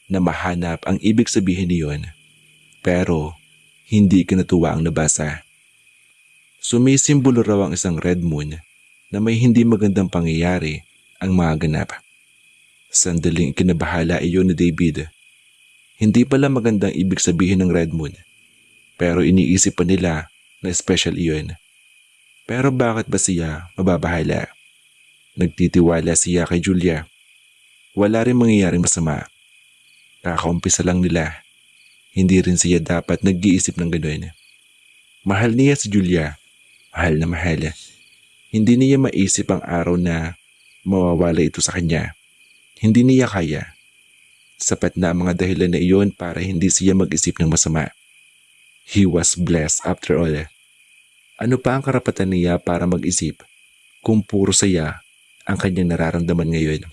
na mahanap ang ibig sabihin niyon. Pero hindi kinatuwa ang nabasa. Sumisimbolo raw ang isang red moon na may hindi magandang pangyayari ang mga ganap. Sandaling kinabahala iyon ni David. Hindi pala magandang ibig sabihin ng red moon, pero iniisip pa nila na special iyon. Pero bakit ba siya mababahala? Nagtitiwala siya kay Julia. Wala rin mangyayaring masama. Kakaumpisa lang nila. Hindi rin siya dapat nag-iisip ng gano'n. Mahal niya si Julia. Mahal na mahal. Hindi niya maisip ang araw na mawawala ito sa kanya. Hindi niya kaya. Sapat na ang mga dahilan na iyon para hindi siya mag-isip ng masama. He was blessed after all. Ano pa ang karapatan niya para mag-isip kung puro saya ang kanyang nararamdaman ngayon?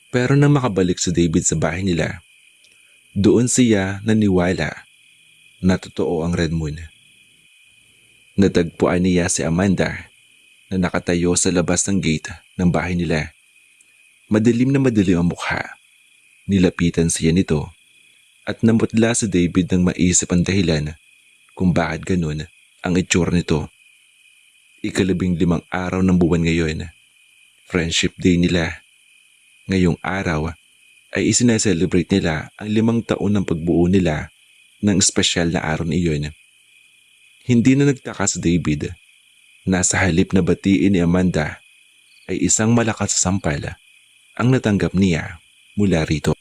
Pero nang makabalik si David sa bahay nila, Doon siya naniwala na totoo ang Red Moon. Natagpuan niya si Amanda na nakatayo sa labas ng gate ng bahay nila. Madilim na madilim ang mukha. Nilapitan siya nito at namutla si David nang maisip ang dahilan kung bakit ganun ang itsura nito. 15 araw ng buwan ngayon. Friendship Day nila. Ngayong araw ay isineselebrate nila ang 5 taon ng pagbuo nila ng espesyal na araw na iyon. Hindi na nagtaka si David na sa halip na batiin ni Amanda ay isang malakas na sampal ang natanggap niya mula rito.